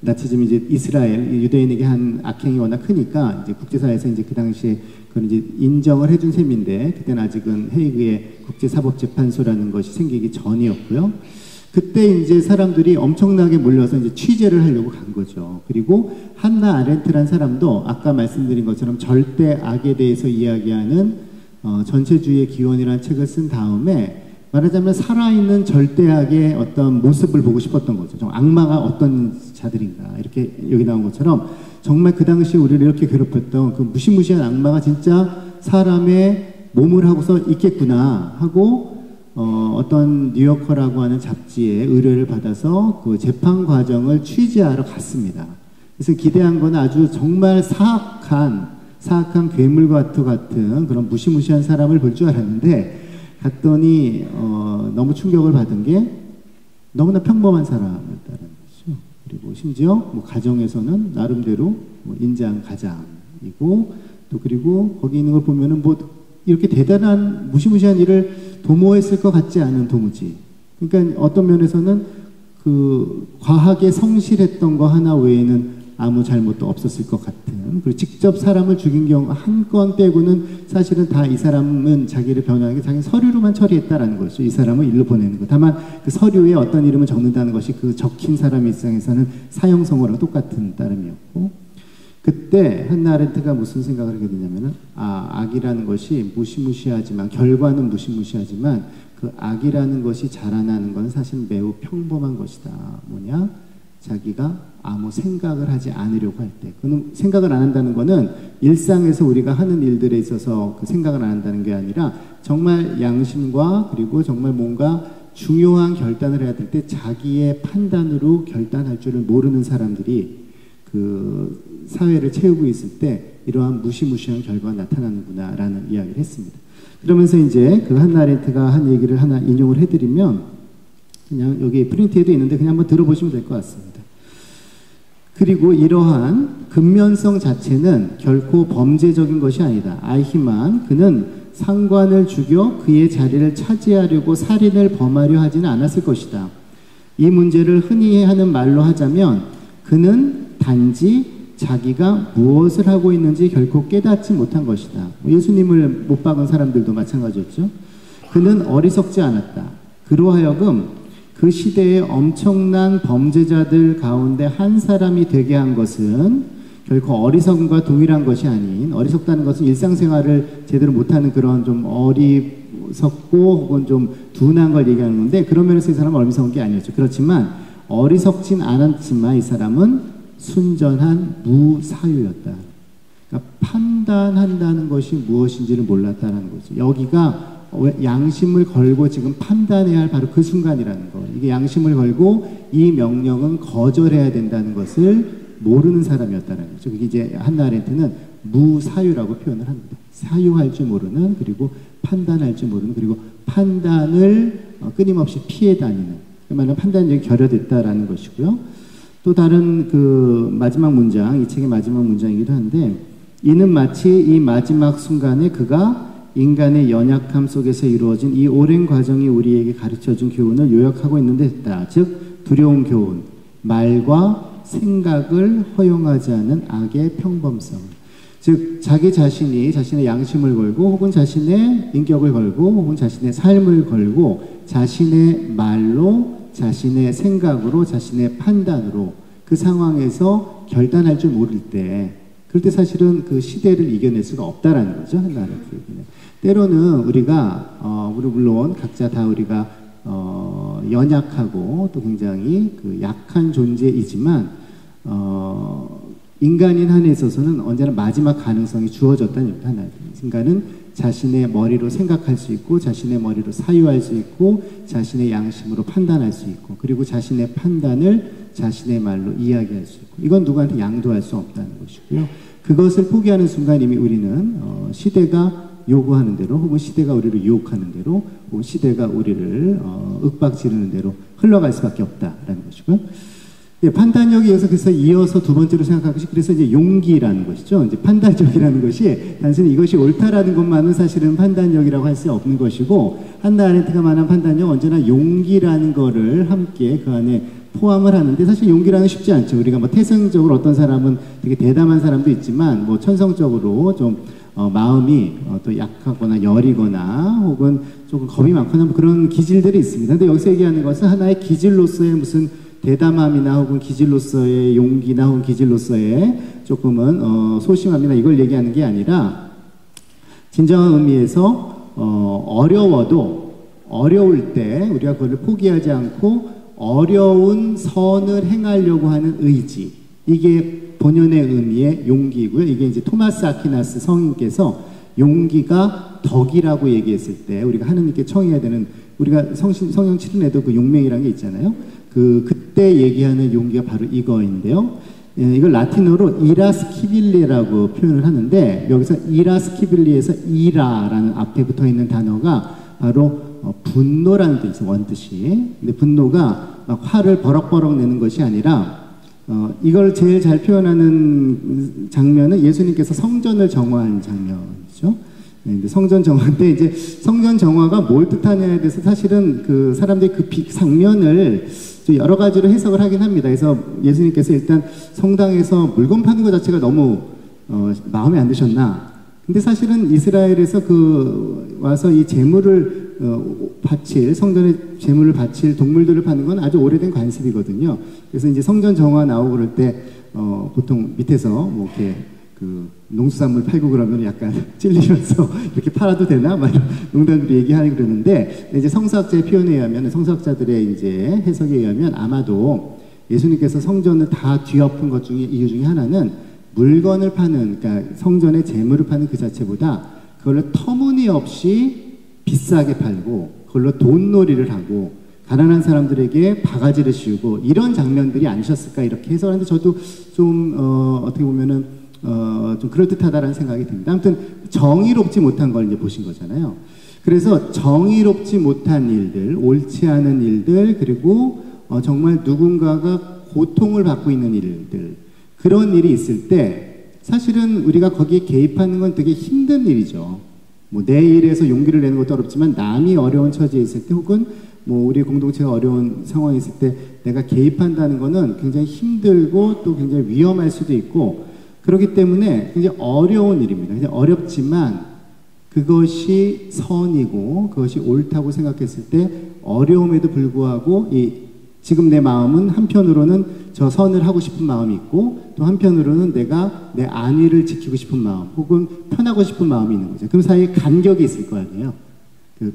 나치즘이 이제 이스라엘 유대인에게 한 악행이 워낙 크니까 이제 국제사회에서 이제 그 당시에 그걸 이제 인정을 해준 셈인데, 그때는 아직은 헤이그의 국제사법재판소라는 것이 생기기 전이었고요. 그때 이제 사람들이 엄청나게 몰려서 이제 취재를 하려고 간 거죠. 그리고 한나 아렌트란 사람도 아까 말씀드린 것처럼 절대악에 대해서 이야기하는 전체주의의 기원이라는 책을 쓴 다음에, 말하자면 살아있는 절대악의 어떤 모습을 보고 싶었던 거죠. 좀 악마가 어떤 자들인가, 이렇게 여기 나온 것처럼 정말 그 당시 우리를 이렇게 괴롭혔던 그 무시무시한 악마가 진짜 사람의 몸을 하고서 있겠구나 하고, 어떤 뉴요커라고 하는 잡지에 의뢰를 받아서 그 재판 과정을 취재하러 갔습니다. 그래서 기대한 건 아주 정말 사악한 괴물과 같은 그런 무시무시한 사람을 볼 줄 알았는데, 갔더니 너무 충격을 받은 게 너무나 평범한 사람이었다는 거죠. 그리고 심지어 가정에서는 나름대로 인장 가장이고, 또 그리고 거기 있는 걸 보면은 이렇게 대단한 무시무시한 일을 도모했을 것 같지 않은 도무지. 그러니까 어떤 면에서는 그 과하게 성실했던 거 하나 외에는 아무 잘못도 없었을 것 같은, 그리고 직접 사람을 죽인 경우 한 건 빼고는 사실은 다 이 사람은 자기를 변호하는 게 자기 서류로만 처리했다라는 거죠. 이 사람을 일로 보내는 거. 다만 그 서류에 어떤 이름을 적는다는 것이 그 적힌 사람 입장에서는 사형선고랑 똑같은 따름이었고, 그때 한나 아렌트가 무슨 생각을 하게 되냐면은, 악이라는 것이 무시무시하지만, 결과는 무시무시하지만 그 악이라는 것이 자라나는 건 사실 매우 평범한 것이다. 뭐냐? 자기가 아무 생각을 하지 않으려고 할 때. 그는 생각을 안 한다는 거는 일상에서 우리가 하는 일들에 있어서 그 생각을 안 한다는 게 아니라, 정말 양심과 그리고 정말 뭔가 중요한 결단을 해야 될 때 자기의 판단으로 결단할 줄을 모르는 사람들이 그 사회를 채우고 있을 때 이러한 무시무시한 결과가 나타나는구나 라는 이야기를 했습니다. 그러면서 이제 그 한나 아렌트가 한 얘기를 하나 인용을 해드리면, 그냥 여기 프린트에도 있는데 그냥 한번 들어보시면 될 것 같습니다. 그리고 이러한 근면성 자체는 결코 범죄적인 것이 아니다. 아이히만, 그는 상관을 죽여 그의 자리를 차지하려고 살인을 범하려 하지는 않았을 것이다. 이 문제를 흔히 하는 말로 하자면 그는 단지 자기가 무엇을 하고 있는지 결코 깨닫지 못한 것이다. 예수님을 못 박은 사람들도 마찬가지였죠. 그는 어리석지 않았다. 그로 하여금 그 시대의 엄청난 범죄자들 가운데 한 사람이 되게 한 것은 결코 어리석음과 동일한 것이 아닌, 어리석다는 것은 일상생활을 제대로 못하는 그런 좀 어리석고 혹은 좀 둔한 걸 얘기하는 건데, 그런 면에서 이 사람은 어리석은 게 아니었죠. 그렇지만 어리석진 않았지만 이 사람은 순전한 무사유였다. 그러니까 판단한다는 것이 무엇인지를 몰랐다는 거죠. 여기가 양심을 걸고 지금 판단해야 할 바로 그 순간이라는 거. 이게 양심을 걸고 이 명령은 거절해야 된다는 것을 모르는 사람이었다는 거죠. 그게 이제 한나 아렌트는 무사유라고 표현을 합니다. 사유할 줄 모르는, 그리고 판단할 줄 모르는, 그리고 판단을 끊임없이 피해 다니는, 그 말은 판단력이 결여됐다라는 것이고요. 또 다른 그 마지막 문장, 이 책의 마지막 문장이기도 한데, 이는 마치 이 마지막 순간에 그가 인간의 연약함 속에서 이루어진 이 오랜 과정이 우리에게 가르쳐준 교훈을 요약하고 있는 데 있다. 즉 두려운 교훈, 말과 생각을 허용하지 않은 악의 평범성. 즉 자기 자신이 자신의 양심을 걸고 혹은 자신의 인격을 걸고 혹은 자신의 삶을 걸고 자신의 말로, 자신의 생각으로, 자신의 판단으로 그 상황에서 결단할 줄 모를 때, 그럴 때 사실은 그 시대를 이겨낼 수가 없다라는 거죠. 한나라는 얘기는. 때로는 우리가 우리 물론 각자 다 우리가 연약하고 또 굉장히 그 약한 존재이지만 인간인 한에 있어서는 언제나 마지막 가능성이 주어졌다는 얘기가 하나예요. 인간은 자신의 머리로 생각할 수 있고 자신의 머리로 사유할 수 있고 자신의 양심으로 판단할 수 있고 그리고 자신의 판단을 자신의 말로 이야기할 수 있고 이건 누구한테 양도할 수 없다는 것이고요. 그것을 포기하는 순간 이미 우리는 시대가 요구하는 대로 혹은 시대가 우리를 유혹하는 대로 혹은 시대가 우리를 윽박지르는 대로 흘러갈 수밖에 없다라는 것이고요. 예, 판단력에 이어서 두 번째로 생각할 것이 그래서 이제 용기라는 것이죠. 이제 판단력이라는 것이 단순히 이것이 옳다라는 것만은 사실은 판단력이라고 할 수 없는 것이고 한나 아렌트가 말한 판단력 언제나 용기라는 거를 함께 그 안에 포함을 하는데 사실 용기라는 쉽지 않죠. 우리가 뭐 태생적으로 어떤 사람은 되게 대담한 사람도 있지만 뭐 천성적으로 좀 마음이 또 약하거나 여리거나 혹은 조금 겁이 많거나 뭐 그런 기질들이 있습니다. 근데 여기서 얘기하는 것은 하나의 기질로서의 무슨 대담함이나 혹은 기질로서의 용기나 혹은 기질로서의 조금은 소심함이나 이걸 얘기하는 게 아니라 진정한 의미에서 어려워도 어려울 때 우리가 그걸 포기하지 않고 어려운 선을 행하려고 하는 의지, 이게 본연의 의미의 용기이고요. 이게 이제 토마스 아퀴나스 성인께서 용기가 덕이라고 얘기했을 때 우리가 하느님께 청해야 되는, 우리가 성령 치른에도 그 용맹이라는 게 있잖아요. 그때 얘기하는 용기가 바로 이거인데요. 예, 이걸 라틴어로 이라스키빌리라고 표현을 하는데 여기서 이라스키빌리에서 이라라는 앞에 붙어 있는 단어가 바로 분노라는 뜻이 원뜻이. 근데 분노가 막 화를 버럭버럭 내는 것이 아니라 이걸 제일 잘 표현하는 장면은 예수님께서 성전을 정화한 장면이죠. 네, 근데 성전 정화 때 이제 성전 정화가 뭘 뜻하냐에 대해서 사실은 그 사람들이 그 장면을 여러 가지로 해석을 하긴 합니다. 그래서 예수님께서 일단 성당에서 물건 파는 것 자체가 너무 마음에 안 드셨나? 근데 사실은 이스라엘에서 와서 이 제물을 바칠, 성전에 제물을 바칠 동물들을 파는 건 아주 오래된 관습이거든요. 그래서 이제 성전 정화 나오고 그럴 때 보통 밑에서 뭐 이렇게 그 농수산물 팔고 그러면 약간 찔리면서 이렇게 팔아도 되나? 막 농담으로 얘기하는 그러는데 이제 성서학자의 표현에 의하면, 성서학자들의 이제 해석에 의하면 아마도 예수님께서 성전을 다 뒤엎은 것 중에 이유 중에 하나는 물건을 파는, 그러니까 성전에 재물을 파는 그 자체보다 그걸로 터무니없이 비싸게 팔고 그걸로 돈놀이를 하고 가난한 사람들에게 바가지를 씌우고 이런 장면들이 아니셨을까 이렇게 해석하는데 저도 좀 어떻게 보면은 좀 그럴듯하다라는 생각이 듭니다. 아무튼 정의롭지 못한 걸 이제 보신 거잖아요. 그래서 정의롭지 못한 일들, 옳지 않은 일들, 그리고 정말 누군가가 고통을 받고 있는 일들, 그런 일이 있을 때 사실은 우리가 거기에 개입하는 건 되게 힘든 일이죠. 뭐 내 일에서 용기를 내는 것도 어렵지만 남이 어려운 처지에 있을 때 혹은 뭐 우리 공동체가 어려운 상황에 있을 때 내가 개입한다는 거는 굉장히 힘들고 또 굉장히 위험할 수도 있고 그렇기 때문에 굉장히 어려운 일입니다. 굉장히 어렵지만 그것이 선이고 그것이 옳다고 생각했을 때 어려움에도 불구하고 지금 내 마음은 한편으로는 저 선을 하고 싶은 마음이 있고 또 한편으로는 내가 내 안위를 지키고 싶은 마음 혹은 편하고 싶은 마음이 있는 거죠. 그 사이에 간격이 있을 거 아니에요.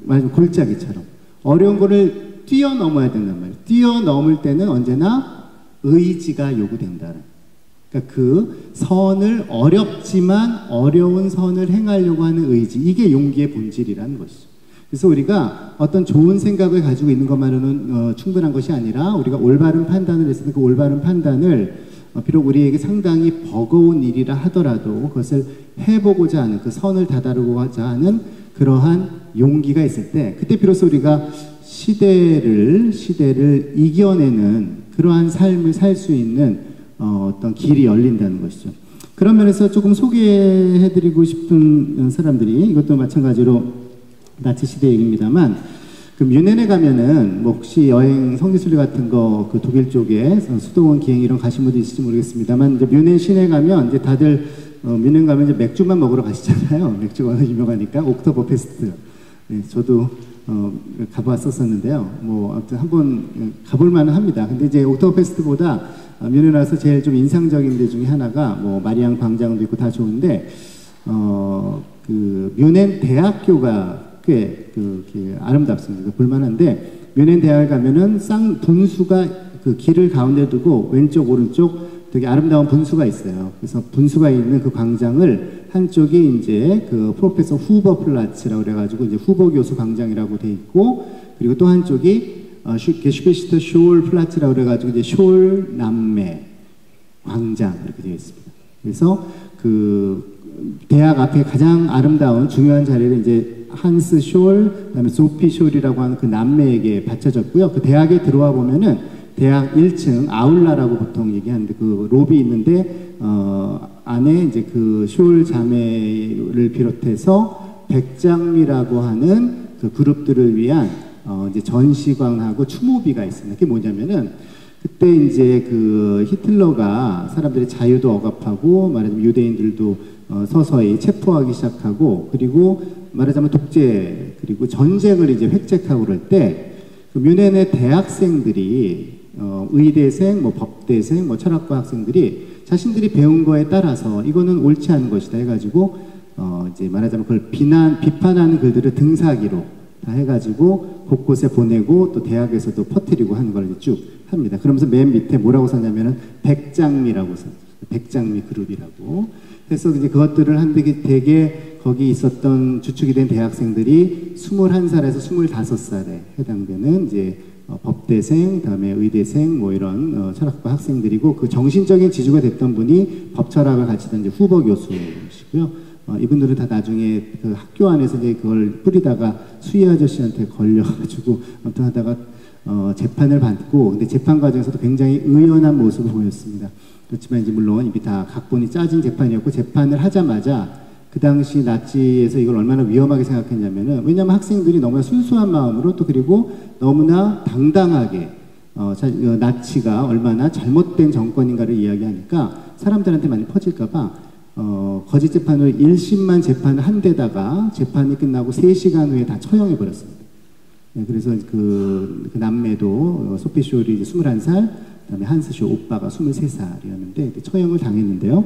말하자면 골짜기처럼 어려운 거를 뛰어넘어야 된단 말이에요. 뛰어넘을 때는 언제나 의지가 요구된다는. 그러니까 그 선을 어렵지만 어려운 선을 행하려고 하는 의지, 이게 용기의 본질이라는 것이죠. 그래서 우리가 어떤 좋은 생각을 가지고 있는 것만으로는 충분한 것이 아니라 우리가 올바른 판단을 했을 때 그 올바른 판단을 비록 우리에게 상당히 버거운 일이라 하더라도 그것을 해보고자 하는 그 선을 다다르고자 하는 그러한 용기가 있을 때 그때 비로소 우리가 시대를 이겨내는 그러한 삶을 살 수 있는 어떤 길이 열린다는 것이죠. 그런 면에서 조금 소개해드리고 싶은 사람들이 이것도 마찬가지로 나치 시대 얘기입니다만 그 뮌헨에 가면은 뭐 혹시 여행 성지순례 같은 거 그 독일 쪽에 수도원 기행 이런 가신 분도 있을지 모르겠습니다만 이제 뮌헨 시내 가면 이제 다들 뮌헨 가면 이제 맥주만 먹으러 가시잖아요. 맥주가 워낙 유명하니까 옥토버 페스트. 네, 저도 가봤었었는데요. 뭐 아무튼 한번 가볼 만은 합니다. 근데 이제 옥토버 페스트보다 뮌헨 와서 제일 좀 인상적인 데 중에 하나가 뭐 마리앙 광장도 있고 다 좋은데 그 뮌헨 대학교가 꽤 아름답습니다. 볼만한데 뮌헨 대학에 가면은 분수가 그 길을 가운데 두고 왼쪽 오른쪽 되게 아름다운 분수가 있어요. 그래서 분수가 있는 그 광장을 한쪽이 이제 그 프로페서 후버 플라츠라고 그래가지고 이제 후버 교수 광장이라고 돼 있고 그리고 또 한쪽이 게슈베시터 숄 플라츠라고 그래가지고 이제 숄 남매 광장 이렇게 되어 있습니다. 그래서 그 대학 앞에 가장 아름다운 중요한 자리를 이제 한스 숄, 그다음에 소피 숄이라고 하는 그 남매에게 바쳐졌고요. 그 대학에 들어와 보면은 대학 1층 아울라라고 보통 얘기하는데 그 로비 있는데 안에 이제 그 숄 자매를 비롯해서 백장미라고 하는 그 그룹들을 위한 이제 전시관하고 추모비가 있습니다. 그게 뭐냐면은 그때 이제 그 히틀러가 사람들의 자유도 억압하고 말하자면 유대인들도 서서히 체포하기 시작하고 그리고 말하자면 독재 그리고 전쟁을 이제 획책하고 그럴 때 그 뮌헨의 대학생들이 의대생, 뭐 법대생, 뭐 철학과 학생들이 자신들이 배운 거에 따라서 이거는 옳지 않은 것이다 해가지고 이제 말하자면 그걸 비판하는 글들을 등사기로 다 해가지고 곳곳에 보내고 또 대학에서도 퍼뜨리고 하는 걸 쭉 합니다. 그러면서 맨 밑에 뭐라고 썼냐면은 백장미라고 썼어요. 백장미 그룹이라고. 그래서 이제 그것들을 한데 되게 거기 있었던 주축이 된 대학생들이 21살에서 25살에 해당되는 이제 법대생, 그다음에 의대생 뭐 이런 철학과 학생들이고 그 정신적인 지주가 됐던 분이 법철학을 가르치던 이제 후버 교수시고요. 이분들은 다 나중에 그 학교 안에서 이제 그걸 뿌리다가 수희 아저씨한테 걸려가지고 아무튼 하다가 재판을 받고 근데 재판 과정에서도 굉장히 의연한 모습을 보였습니다. 그렇지만 이제 물론 이미 다 각본이 짜진 재판이었고 재판을 하자마자 그 당시 나치에서 이걸 얼마나 위험하게 생각했냐면은 왜냐하면 학생들이 너무나 순수한 마음으로 또 그리고 너무나 당당하게 나치가 얼마나 잘못된 정권인가를 이야기하니까 사람들한테 많이 퍼질까봐 거짓 재판으로 1심만 재판을 한 데다가 재판이 끝나고 3시간 후에 다 처형해 버렸습니다. 네, 그래서 그 남매도 소피 숄이 이제 21살, 그다음에 한스 숄 오빠가 23살이었는데 처형을 당했는데요.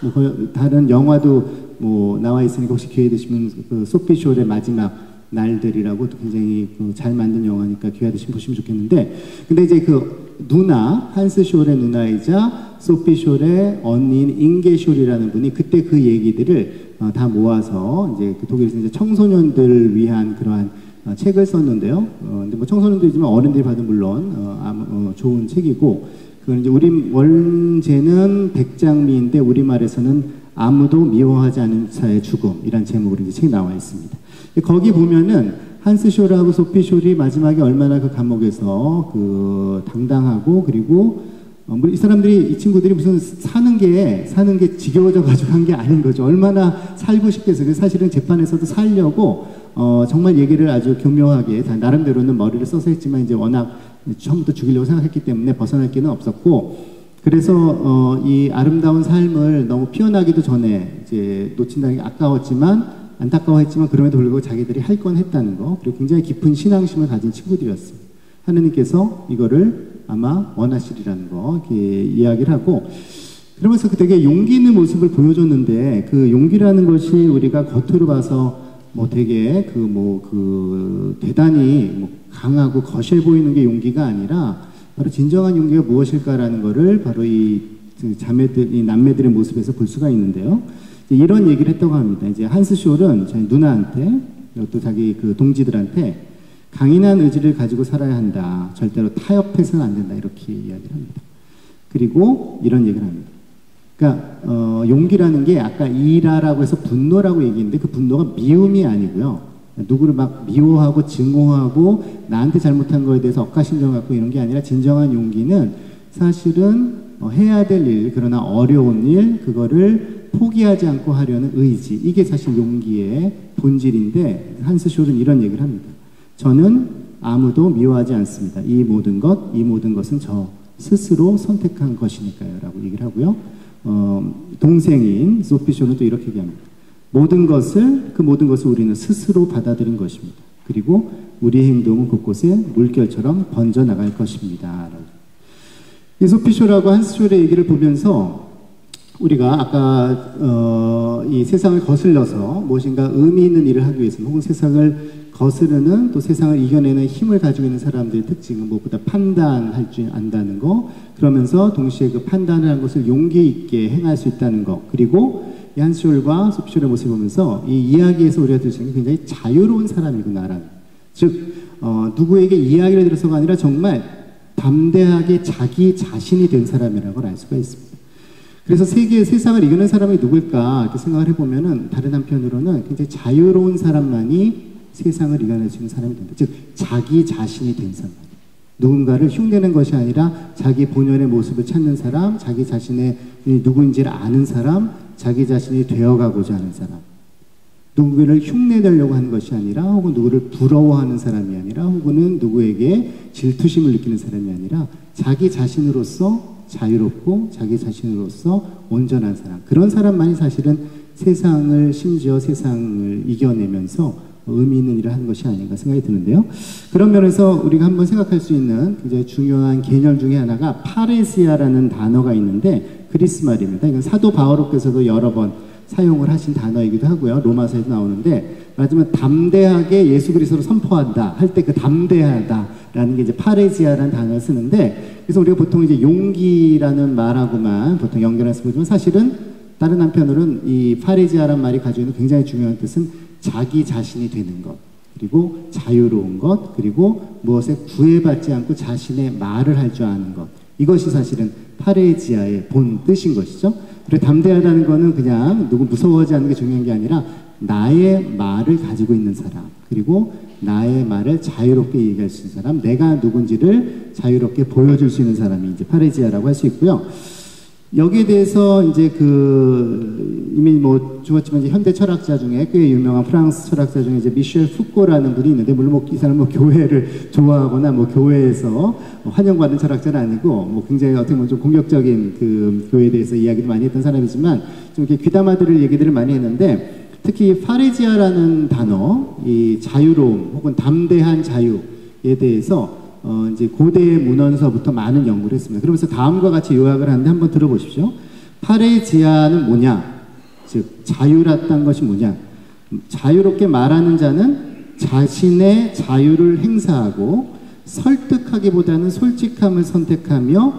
뭐 다른 영화도 뭐 나와 있으니까 혹시 기회 되시면 그 소피 숄의 마지막 날들이라고 또 굉장히 잘 만든 영화니까 기회 되시면 보시면 좋겠는데 근데 이제 그 누나 한스 숄의 누나이자 소피 숄의 언니인 잉게 숄이라는 분이 그때 그 얘기들을 다 모아서 이제 그 독일에서 이제 청소년들을 위한 그러한 책을 썼는데요. 근데 뭐 청소년들이지만 어른들이 봐도 물론 좋은 책이고 그건 이제 원제는 백장미인데 우리말에서는 아무도 미워하지 않은 자의 죽음이란 제목으로 이제 책이 나와 있습니다. 거기 보면은 한스 숄하고 소피 숄이 마지막에 얼마나 그 감옥에서 그 당당하고 그리고 이 사람들이, 이 친구들이 무슨 사는 게 지겨워져 가지고 한 게 아닌 거죠. 얼마나 살고 싶겠어요. 사실은 재판에서도 살려고, 정말 얘기를 아주 교묘하게, 나름대로는 머리를 써서 했지만, 이제 워낙 처음부터 죽이려고 생각했기 때문에 벗어날 길은 없었고, 그래서, 이 아름다운 삶을 너무 피어나기도 전에, 이제 놓친다는 게 안타까워했지만, 그럼에도 불구하고 자기들이 할 건 했다는 거, 그리고 굉장히 깊은 신앙심을 가진 친구들이었습니다. 하느님께서 이거를 아마 원하시리라는 거 이렇게 이야기를 하고, 그러면서 그 되게 용기 있는 모습을 보여줬는데, 그 용기라는 것이 우리가 겉으로 봐서 뭐 되게 대단히 뭐 강하고 거실 보이는 게 용기가 아니라, 바로 진정한 용기가 무엇일까라는 거를 바로 이 남매들의 모습에서 볼 수가 있는데요. 이런 얘기를 했다고 합니다. 이제 한스 숄은 저희 누나한테, 또 자기 그 동지들한테 강인한 의지를 가지고 살아야 한다. 절대로 타협해서는 안 된다. 이렇게 이야기를 합니다. 그리고 이런 얘기를 합니다. 그러니까 용기라는 게 아까 이라라고 해서 분노라고 얘기했는데, 그 분노가 미움이 아니고요. 누구를 막 미워하고 증오하고 나한테 잘못한 거에 대해서 억하심정 갖고 이런 게 아니라, 진정한 용기는 사실은 해야 될 일, 그러나 어려운 일, 그거를 포기하지 않고 하려는 의지, 이게 사실 용기의 본질인데, 한스 숄은 이런 얘기를 합니다. 저는 아무도 미워하지 않습니다. 이 모든 것은 저 스스로 선택한 것이니까요. 라고 얘기를 하고요. 동생인 소피 숄은 또 이렇게 얘기합니다. 그 모든 것을 우리는 스스로 받아들인 것입니다. 그리고 우리의 행동은 곳곳에 물결처럼 번져나갈 것입니다. 이 소피 숄하고 한스 숄의 얘기를 보면서, 우리가 아까 이 세상을 거슬러서 무엇인가 의미 있는 일을 하기 위해서는, 혹은 세상을 거스르는, 또 세상을 이겨내는 힘을 가지고 있는 사람들의 특징은 무엇보다 판단할 줄 안다는 거, 그러면서 동시에 그 판단을 한 것을 용기 있게 행할 수 있다는 거, 그리고 이 한스 숄과 소피 숄의 모습을 보면서 이 이야기에서 우리가 들 수 있는 게 굉장히 자유로운 사람이구나라는, 즉 누구에게 이야기를 들어서가 아니라 정말 담대하게 자기 자신이 된 사람이라고 알 수가 있습니다. 그래서 세상을 이기는 사람이 누굴까 이렇게 생각을 해보면은, 다른 한편으로는 굉장히 자유로운 사람만이 세상을 이겨낼 수 있는 사람이 된다. 즉 자기 자신이 된 사람, 누군가를 흉내내는 것이 아니라 자기 본연의 모습을 찾는 사람, 자기 자신의 누구인지를 아는 사람, 자기 자신이 되어가고자 하는 사람, 누구를 흉내내려고 하는 것이 아니라, 혹은 누구를 부러워하는 사람이 아니라, 혹은 누구에게 질투심을 느끼는 사람이 아니라, 자기 자신으로서 자유롭고 자기 자신으로서 온전한 사람, 그런 사람만이 사실은 심지어 세상을 이겨내면서 의미 있는 일을 하는 것이 아닌가 생각이 드는데요. 그런 면에서 우리가 한번 생각할 수 있는 굉장히 중요한 개념 중에 하나가 파레시아라는 단어가 있는데, 그리스 말입니다. 이건 사도 바오로께서도 여러 번 사용을 하신 단어이기도 하고요. 로마서에도 나오는데, 말하자면 담대하게 예수 그리스도를 선포한다 할 때 그 담대하다라는 게 이제 파레시아라는 단어를 쓰는데, 그래서 우리가 보통 이제 용기라는 말하고만 보통 연결해서 보지만, 사실은 다른 한편으로는 이 파레시아라는 말이 가지고 있는 굉장히 중요한 뜻은 자기 자신이 되는 것, 그리고 자유로운 것, 그리고 무엇에 구애받지 않고 자신의 말을 할 줄 아는 것, 이것이 사실은 파레시아의 본 뜻인 것이죠. 그리고 담대하다는 거는 그냥 누구 무서워하지 않는 게 중요한 게 아니라, 나의 말을 가지고 있는 사람, 그리고 나의 말을 자유롭게 얘기할 수 있는 사람, 내가 누군지를 자유롭게 보여줄 수 있는 사람이 이제 파레시아라고 할 수 있고요. 여기에 대해서 이제 이미 뭐 죽었지만 이제 현대 철학자 중에 꽤 유명한 프랑스 철학자 중에 이제 미셸 푸꼬라는 분이 있는데, 물론 이 사람은 교회를 좋아하거나 교회에서 환영받는 철학자는 아니고, 굉장히 어떻게 보면 좀 공격적인 그 교회에 대해서 이야기를 많이 했던 사람이지만, 좀 이렇게 귀담아 들을 얘기들을 많이 했는데, 특히 파레시아라는 단어, 이 자유로움 혹은 담대한 자유에 대해서 이제 고대 문헌서부터 많은 연구를 했습니다. 그러면서 다음과 같이 요약을 하는데 한번 들어보십시오. 파레시아는 뭐냐? 즉 자유롭다는 것이 뭐냐? 자유롭게 말하는 자는 자신의 자유를 행사하고 설득하기보다는 솔직함을 선택하며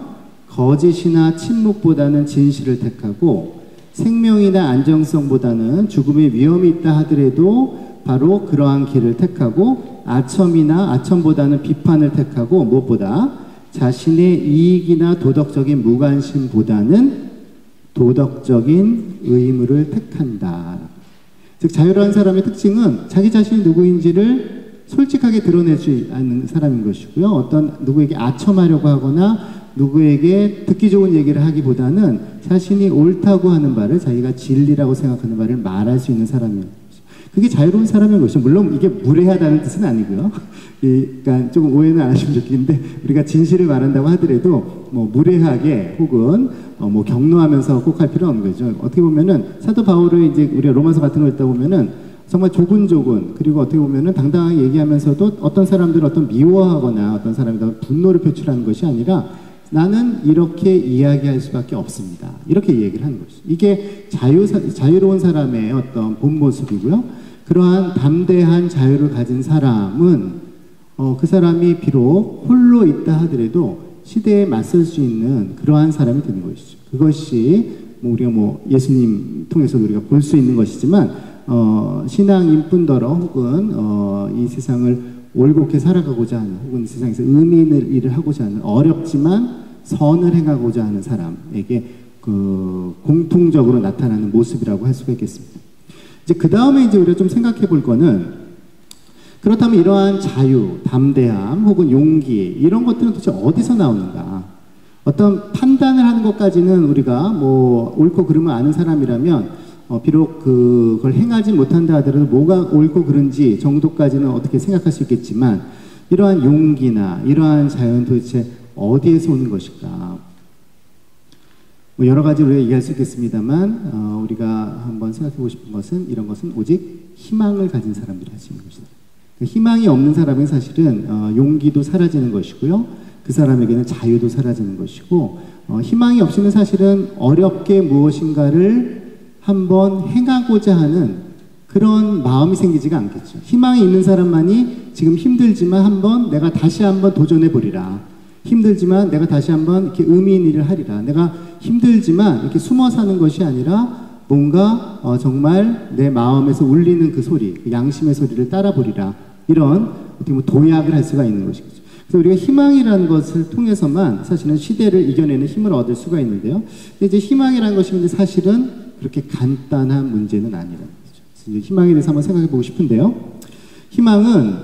거짓이나 침묵보다는 진실을 택하고 생명이나 안정성보다는 죽음의 위험이 있다 하더라도 바로 그러한 길을 택하고 아첨보다는 비판을 택하고 무엇보다 자신의 이익이나 도덕적인 무관심보다는 도덕적인 의무를 택한다. 즉 자유로운 사람의 특징은 자기 자신이 누구인지를 솔직하게 드러내지 않는 사람인 것이고요. 어떤 누구에게 아첨하려고 하거나 누구에게 듣기 좋은 얘기를 하기보다는 자신이 옳다고 하는 바를, 자기가 진리라고 생각하는 바를 말할 수 있는 사람이에요. 그게 자유로운 사람인 것이죠. 물론 이게 무례하다는 뜻은 아니고요. 그러니까 조금 오해는 안 하시면 좋겠는데, 우리가 진실을 말한다고 하더라도 뭐 무례하게 혹은 뭐 격노하면서 꼭 할 필요는 없는 거죠. 어떻게 보면은 사도 바울의 이제 우리가 로마서 같은 걸 읽다 보면은 정말 조근조근, 그리고 어떻게 보면은 당당하게 얘기하면서도 어떤 사람들은 어떤 미워하거나 어떤 사람이 분노를 표출하는 것이 아니라 나는 이렇게 이야기할 수밖에 없습니다. 이렇게 얘기를 하는 것이죠. 이게 자유로운 사람의 어떤 본 모습이고요. 그러한 담대한 자유를 가진 사람은 그 사람이 비록 홀로 있다 하더라도 시대에 맞설 수 있는 그러한 사람이 되는 것이죠. 그것이 뭐 우리가 뭐 예수님 통해서 우리가 볼 수 있는 것이지만 신앙인 뿐더러 혹은 이 세상을 올곧게 살아가고자 하는, 혹은 이 세상에서 의미 있는 일을 하고자 하는, 어렵지만 선을 행하고자 하는 사람에게 그 공통적으로 나타나는 모습이라고 할 수가 있겠습니다. 이제 그 다음에 이제 우리가 좀 생각해 볼 거는, 그렇다면 이러한 자유, 담대함 혹은 용기, 이런 것들은 도대체 어디서 나오는가? 어떤 판단을 하는 것까지는 우리가 뭐 옳고 그름을 아는 사람이라면 비록 그걸 행하지 못한다 하더라도 뭐가 옳고 그른지 정도까지는 어떻게 생각할 수 있겠지만, 이러한 용기나 이러한 자유는 도대체 어디에서 오는 것일까? 뭐 여러 가지 우리가 얘기할 수 있겠습니다만, 우리가 한번 생각해보고 싶은 것은, 이런 것은 오직 희망을 가진 사람들이 할 수 있는 것이다. 희망이 없는 사람은 사실은 용기도 사라지는 것이고요, 그 사람에게는 자유도 사라지는 것이고, 희망이 없이는 사실은 어렵게 무엇인가를 한번 행하고자 하는 그런 마음이 생기지가 않겠죠. 희망이 있는 사람만이 지금 힘들지만 내가 다시 한번 도전해 보리라. 힘들지만 내가 다시 한번 이렇게 의미 있는 일을 하리라. 내가 힘들지만 이렇게 숨어 사는 것이 아니라 뭔가 정말 내 마음에서 울리는 그 소리, 그 양심의 소리를 따라 보리라. 이런 어떻게 보면 도약을 할 수가 있는 것이죠. 그래서 우리가 희망이라는 것을 통해서만 사실은 시대를 이겨내는 힘을 얻을 수가 있는데요. 근데 이제 희망이라는 것이 사실은 그렇게 간단한 문제는 아니라는 거죠. 그래서 이제 희망에 대해서 한번 생각해 보고 싶은데요. 희망은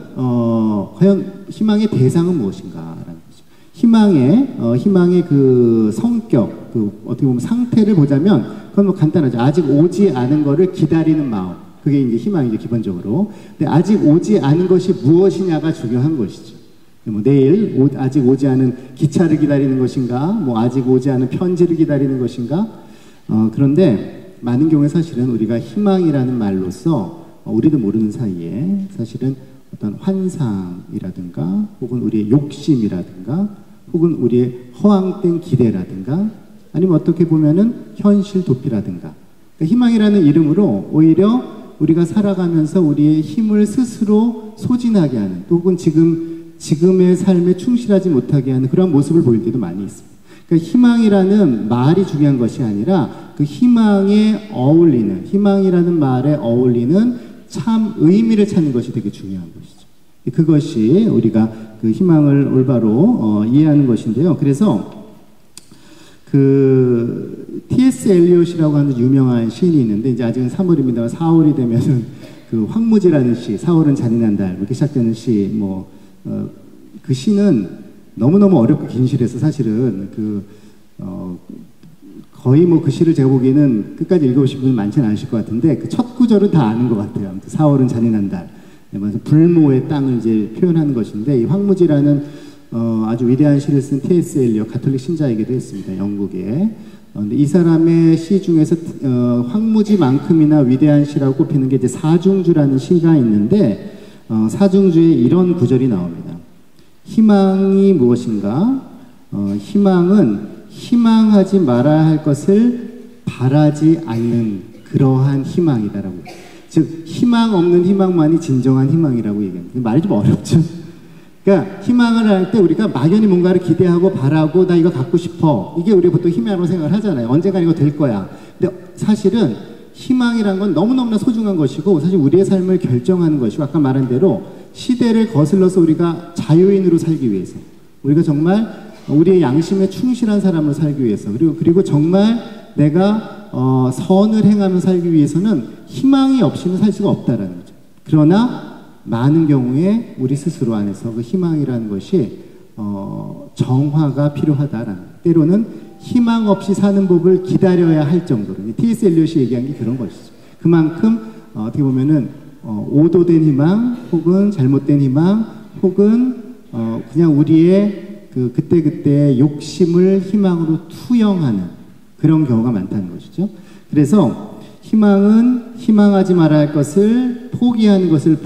과연 희망의 대상은 무엇인가라는 거죠. 희망의 그 성격, 그 어떻게 보면 상태를 보자면 그건 뭐 간단하죠. 아직 오지 않은 거를 기다리는 마음. 그게 이제 희망이죠, 기본적으로. 근데 아직 오지 않은 것이 무엇이냐가 중요한 것이죠. 뭐 내일 아직 오지 않은 기차를 기다리는 것인가, 뭐 아직 오지 않은 편지를 기다리는 것인가. 그런데 많은 경우에 사실은 우리가 희망이라는 말로써 우리도 모르는 사이에 사실은 어떤 환상이라든가 혹은 우리의 욕심이라든가 혹은 우리의 허황된 기대라든가 아니면 어떻게 보면은 현실 도피라든가, 그러니까 희망이라는 이름으로 오히려 우리가 살아가면서 우리의 힘을 스스로 소진하게 하는, 혹은 지금의 삶에 충실하지 못하게 하는 그런 모습을 보일 때도 많이 있습니다. 그러니까 희망이라는 말이 중요한 것이 아니라 그 희망에 어울리는, 희망이라는 말에 어울리는 참 의미를 찾는 것이 되게 중요한 것이죠. 그것이 우리가 그 희망을 올바로 이해하는 것인데요. 그래서 그 T.S. 엘리엇이라고 하는 유명한 시인이 있는데, 이제 아직은 3월입니다만 4월이 되면은 그 황무지라는 시, 4월은 잔인한 달 이렇게 시작되는 시, 그 시는 너무너무 어렵고 긴 시라서 사실은 거의 뭐 그 시를 제가 보기에는 끝까지 읽어보신 분은 많지는 않으실 것 같은데, 그 첫 구절은 다 아는 것 같아요. 아무튼 4월은 잔인한 달, 불모의 땅을 이제 표현하는 것인데, 이 황무지라는 아주 위대한 시를 쓴 T.S. 엘리엇, 가톨릭 신자이기도 했습니다. 영국에. 근데 이 사람의 시 중에서 황무지만큼이나 위대한 시라고 꼽히는 게 이제 사중주라는 시가 있는데, 사중주에 이런 구절이 나옵니다. 희망이 무엇인가? 희망은 희망하지 말아야 할 것을 바라지 않는 그러한 희망이다라고. 즉 희망 없는 희망만이 진정한 희망이라고 얘기합니다. 말이 좀 어렵죠. 그러니까 희망을 할 때 우리가 막연히 뭔가를 기대하고 바라고 나 이거 갖고 싶어, 이게 우리가 보통 희망이라고 생각을 하잖아요. 언젠가 이거 될 거야. 근데 사실은 희망이란 건 너무너무나 소중한 것이고, 사실 우리의 삶을 결정하는 것이고, 아까 말한 대로 시대를 거슬러서 우리가 자유인으로 살기 위해서, 우리가 정말 우리의 양심에 충실한 사람으로 살기 위해서, 그리고 정말 내가 선을 행하며 살기 위해서는 희망이 없이는 살 수가 없다라는 거죠. 그러나 많은 경우에 우리 스스로 안에서 그 희망이라는 것이 정화가 필요하다라는 거예요. 때로는 희망 없이 사는 법을 기다려야 할 정도로 T.S. 엘리엇이 얘기한 게 그런 것이죠. 그만큼 어떻게 보면은 오도된 희망 혹은 잘못된 희망 혹은 그냥 우리의 그때그때 욕심을 희망으로 투영하는 그런 경우가 많다는 것이죠. 그래서 희망은 희망하지 말아야 할 것을 포기하는 것을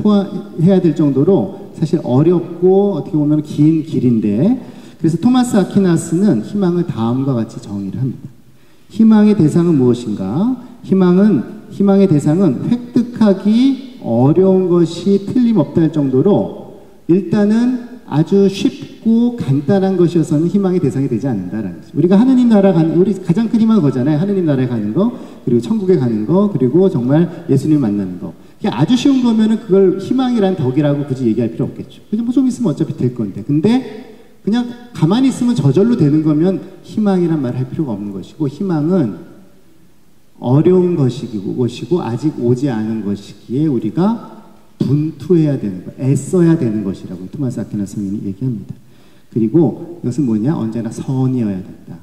해야 될 정도로 사실 어렵고 어떻게 보면 긴 길인데, 그래서 토마스 아퀴나스는 희망을 다음과 같이 정의를 합니다. 희망의 대상은 무엇인가? 희망의 대상은 획득하기 어려운 것이 틀림없다 할 정도로 일단은 아주 쉽고 간단한 것이어서는 희망의 대상이 되지 않는다라는 거죠. 우리가 하느님 나라 우리 가장 큰 희망은 그거잖아요. 하느님 나라에 가는 거, 그리고 천국에 가는 거, 그리고 정말 예수님 만나는 거. 그게 아주 쉬운 거면은 그걸 희망이란 덕이라고 굳이 얘기할 필요 없겠죠. 그냥 뭐 좀 있으면 어차피 될 건데. 근데 그냥 가만히 있으면 저절로 되는 거면 희망이란 말 할 필요가 없는 것이고, 희망은 어려운 것이고 아직 오지 않은 것이기에 우리가 분투해야 되는 것, 애써야 되는 것이라고 토마스 아퀴나스 성인이 얘기합니다. 그리고 이것은 뭐냐? 언제나 선이어야 된다.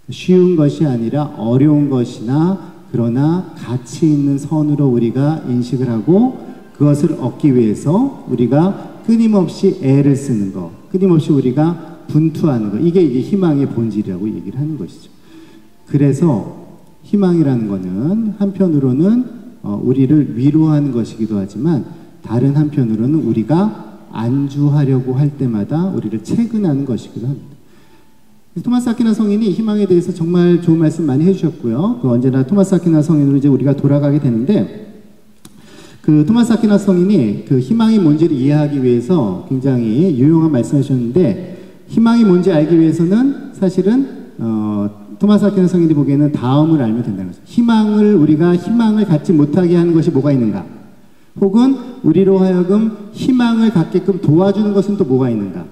쉬운 것이 아니라 어려운 것이나 그러나 가치 있는 선으로 우리가 인식을 하고 그것을 얻기 위해서 우리가 끊임없이 애를 쓰는 것, 끊임없이 우리가 분투하는 것, 이게 희망의 본질이라고 얘기를 하는 것이죠. 그래서 희망이라는 것은 한편으로는 우리를 위로하는 것이기도 하지만 다른 한편으로는 우리가 안주하려고 할 때마다 우리를 채근하는 것이기도 합니다. 토마스 아퀴나스 성인이 희망에 대해서 정말 좋은 말씀 많이 해주셨고요. 언제나 토마스 아퀴나스 성인으로 이제 우리가 돌아가게 되는데, 토마스 아퀴나스 성인이 희망이 뭔지를 이해하기 위해서 굉장히 유용한 말씀을 하셨는데, 희망이 뭔지 알기 위해서는 사실은 토마스 아퀴나스 성인이 보기에는 다음을 알면 된다는 거죠. 우리가 희망을 갖지 못하게 하는 것이 뭐가 있는가? 혹은 우리로 하여금 희망을 갖게끔 도와주는 것은 또 뭐가 있는가?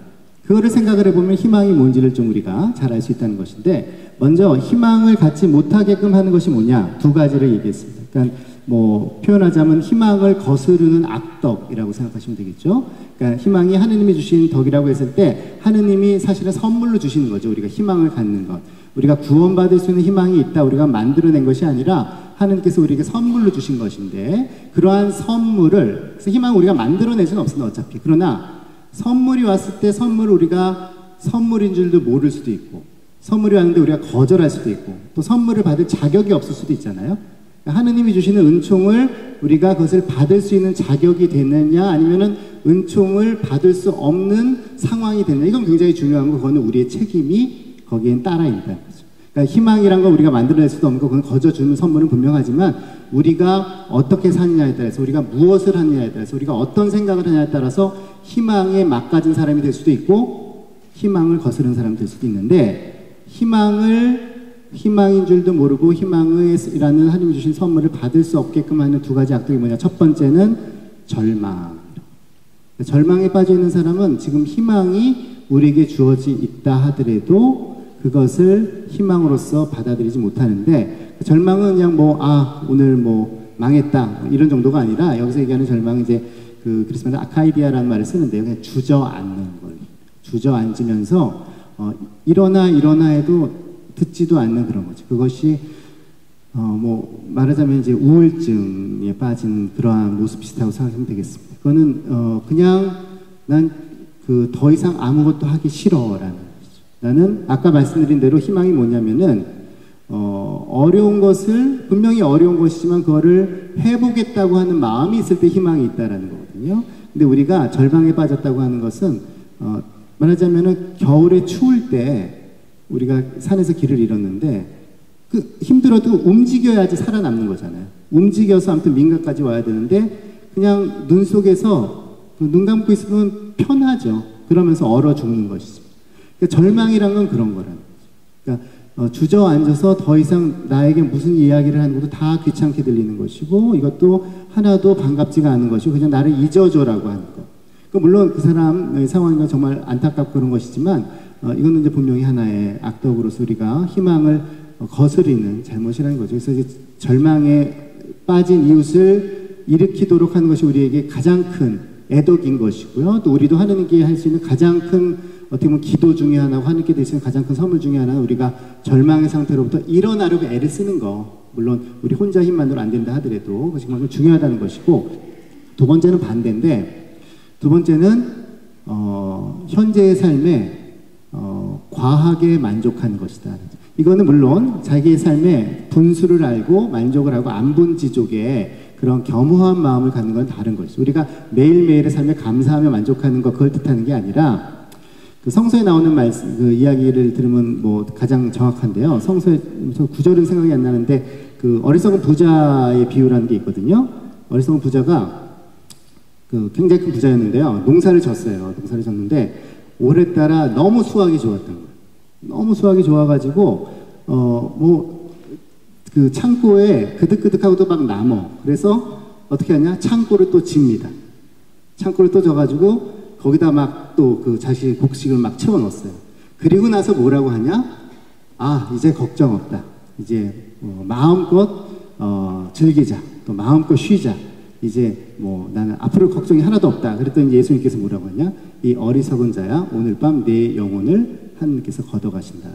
그거를 생각을 해보면 희망이 뭔지를 좀 우리가 잘 알 수 있다는 것인데, 먼저 희망을 갖지 못하게끔 하는 것이 뭐냐? 두 가지를 얘기했습니다. 그러니까 뭐 표현하자면 희망을 거스르는 악덕이라고 생각하시면 되겠죠. 그러니까 희망이 하느님이 주신 덕이라고 했을 때 하느님이 사실은 선물로 주시는 거죠. 우리가 희망을 갖는 것. 우리가 구원받을 수 있는 희망이 있다, 우리가 만들어낸 것이 아니라 하느님께서 우리에게 선물로 주신 것인데, 그러한 선물을, 그래서 희망을 우리가 만들어낼 수는 없습니다, 어차피. 그러나 선물이 왔을 때 선물을 우리가 선물인 줄도 모를 수도 있고, 선물이 왔는데 우리가 거절할 수도 있고, 또 선물을 받을 자격이 없을 수도 있잖아요. 하느님이 주시는 은총을 우리가 그것을 받을 수 있는 자격이 됐느냐, 아니면은 은총을 받을 수 없는 상황이 됐느냐, 이건 굉장히 중요한 거. 그거는 우리의 책임이 거기엔 따라 있다는 거죠. 그러니까 희망이란 거 우리가 만들어낼 수도 없는 거, 그건 거저주는 선물은 분명하지만 우리가 어떻게 사느냐에 따라서, 우리가 무엇을 하느냐에 따라서, 우리가 어떤 생각을 하느냐에 따라서 희망에 막가진 사람이 될 수도 있고 희망을 거스르는 사람이 될 수도 있는데, 희망인 줄도 모르고 희망이라는 하나님이 주신 선물을 받을 수 없게끔 하는 두 가지 악덕이 뭐냐? 첫 번째는 절망. 절망에 빠져 있는 사람은 지금 희망이 우리에게 주어져 있다 하더라도 그것을 희망으로서 받아들이지 못하는데, 절망은 그냥 오늘 망했다 이런 정도가 아니라, 여기서 얘기하는 절망은 이제 그리스도는 아카이디아라는 말을 쓰는데요. 그냥 주저앉는 걸. 주저앉으면서 일어나 해도 듣지도 않는 그런 거죠. 그것이 말하자면 이제 우울증에 빠진 그러한 모습 비슷하고 생각하면 되겠습니다. 그거는 그냥 난 더 이상 아무것도 하기 싫어라는 거죠. 나는 아까 말씀드린 대로 희망이 뭐냐면은 어려운 것을, 분명히 어려운 것이지만 그거를 해보겠다고 하는 마음이 있을 때 희망이 있다라는 거거든요. 근데 우리가 절망에 빠졌다고 하는 것은 말하자면은 겨울에 추울 때 우리가 산에서 길을 잃었는데 힘들어도 움직여야지 살아남는 거잖아요. 움직여서 아무튼 민가까지 와야 되는데 그냥 눈 속에서 눈 감고 있으면 편하죠. 그러면서 얼어 죽는 것이죠. 그러니까 절망이란 건 그런 거라는 거죠. 그러니까 주저앉아서 더 이상 나에게 무슨 이야기를 하는 것도 다 귀찮게 들리는 것이고, 이것도 하나도 반갑지가 않은 것이고, 그냥 나를 잊어줘라고 하는 것. 물론 그 사람의 상황이 정말 안타깝고 그런 것이지만, 이거는 이제 분명히 하나의 악덕으로서 우리가 희망을 거스르는 잘못이라는 거죠. 그래서 이제 절망에 빠진 이웃을 일으키도록 하는 것이 우리에게 가장 큰 애덕인 것이고요. 또 우리도 하느님께 할 수 있는 가장 큰 어떻게 보면 기도 중에 하나고 하나님께 드리는 가장 큰 선물 중에 하나는 우리가 절망의 상태로부터 일어나려고 애를 쓰는 거. 물론 우리 혼자 힘만으로 안 된다 하더라도 그것이 정말 중요하다는 것이고, 두 번째는 반대인데, 두 번째는 현재의 삶에 과하게 만족하는 것이다. 이거는 물론 자기의 삶에 분수를 알고 만족을 하고 안분지족의 그런 겸허한 마음을 갖는 건 다른 것이죠. 우리가 매일매일의 삶에 감사하며 만족하는 것, 그걸 뜻하는 게 아니라, 그 성서에 나오는 말씀, 그 이야기를 들으면 뭐 가장 정확한데요. 성서에, 구절은 생각이 안 나는데, 그 어리석은 부자의 비유라는 게 있거든요. 어리석은 부자가 그 굉장히 큰 부자였는데요. 농사를 졌어요. 농사를 졌는데, 오늘따라 너무 수확이 좋았던 거예요. 너무 수확이 좋아가지고, 그 창고에 그득그득하고도 막 남어. 그래서 어떻게 하냐? 창고를 또 집니다. 창고를 또 져가지고 거기다 막 또 그 자신의 곡식을 막 채워 넣었어요. 그리고 나서 뭐라고 하냐? 아, 이제 걱정 없다. 이제 마음껏 즐기자. 또 마음껏 쉬자. 이제 뭐 나는 앞으로 걱정이 하나도 없다. 그랬더니 예수님께서 뭐라고 하냐? 이 어리석은 자야, 오늘 밤 내 영혼을 하나님께서 걷어가신다.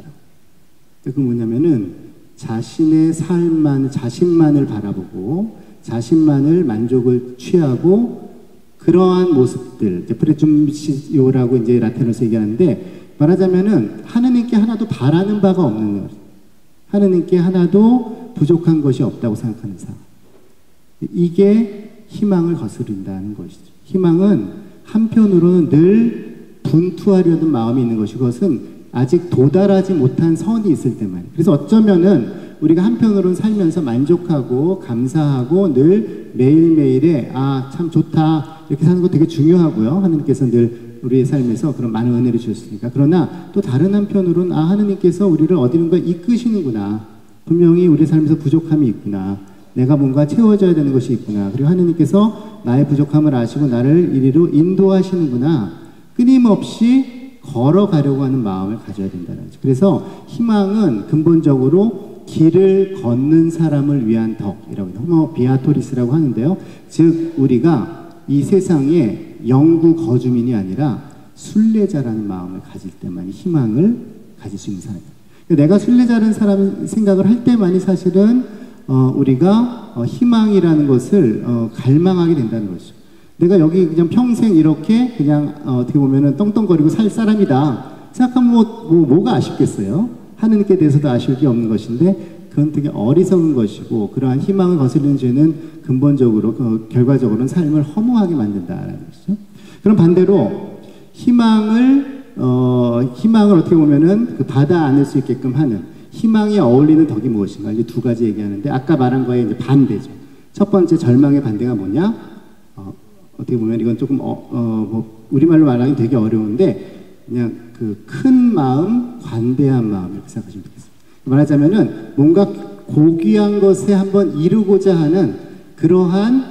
그 뭐냐면은 자신의 삶만, 자신만을 바라보고 자신만을 만족을 취하고, 그러한 모습들, 프레춤시오라고 이제 라틴어에서 얘기하는데, 말하자면은 하느님께 하나도 바라는 바가 없는 거예요. 하느님께 하나도 부족한 것이 없다고 생각하는 사람. 이게 희망을 거스른다는 것이죠. 희망은 한편으로는 늘 분투하려는 마음이 있는 것이고, 그것은 아직 도달하지 못한 선이 있을 때만. 그래서 어쩌면은 우리가 한편으로는 살면서 만족하고 감사하고 늘 매일매일에 아, 참 좋다 이렇게 사는 거 되게 중요하고요. 하느님께서 늘 우리의 삶에서 그런 많은 은혜를 주셨으니까. 그러나 또 다른 한편으로는 아, 하느님께서 우리를 어디론가 이끄시는구나. 분명히 우리 삶에서 부족함이 있구나. 내가 뭔가 채워져야 되는 것이 있구나. 그리고 하느님께서 나의 부족함을 아시고 나를 이리로 인도하시는구나. 끊임없이 걸어가려고 하는 마음을 가져야 된다는 거죠. 그래서 희망은 근본적으로 길을 걷는 사람을 위한 덕이라고 해요. 호모 비아토리스라고 하는데요. 즉 우리가 이 세상에 영구 거주민이 아니라 순례자라는 마음을 가질 때만이 희망을 가질 수 있는 사람이에요. 내가 순례자라는 사람 생각을 할 때만이 사실은 우리가 희망이라는 것을 갈망하게 된다는 것이죠. 내가 여기 그냥 평생 이렇게 그냥 어떻게 보면은 떵떵거리고 살 사람이다 생각하면 뭐가 아쉽겠어요? 하느님께 대해서도 아쉬울 게 없는 것인데, 그건 되게 어리석은 것이고, 그러한 희망을 거스르는 죄는 근본적으로 결과적으로는 삶을 허무하게 만든다라는 것이죠. 그럼 반대로 희망을 어떻게 보면은 그 받아 안을 수 있게끔 하는 희망이 어울리는 덕이 무엇인가? 이제 두 가지 얘기하는데, 아까 말한 거에 이제 반대죠. 첫 번째 절망의 반대가 뭐냐? 어떻게 보면 이건 조금 우리말로 말하기 되게 어려운데, 그냥 그 큰 마음, 관대한 마음 이렇게 생각하시면 되겠습니다. 말하자면은 뭔가 고귀한 것에 한번 이루고자 하는 그러한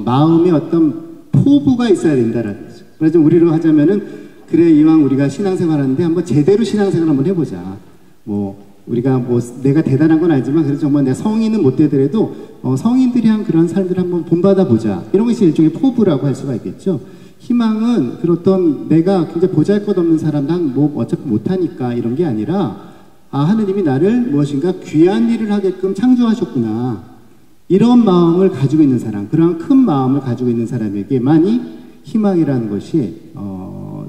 마음의 어떤 포부가 있어야 된다라는 거죠. 그래서 우리로 하자면은 그래 이왕 우리가 신앙생활하는데 한번 제대로 신앙생활 한번 해보자. 우리가 내가 대단한 건 아니지만 그래도 정말 내가 성인은 못 되더라도 성인들이 한 그런 삶들을 한번 본받아 보자. 이런 것이 일종의 포부라고 할 수가 있겠죠. 희망은 그렇던 내가 굉장히 보잘것없는 사람, 난 어차피 못하니까 이런 게 아니라 아, 하느님이 나를 무엇인가 귀한 일을 하게끔 창조하셨구나. 이런 마음을 가지고 있는 사람, 그러한 큰 마음을 가지고 있는 사람에게만이 희망이라는 것이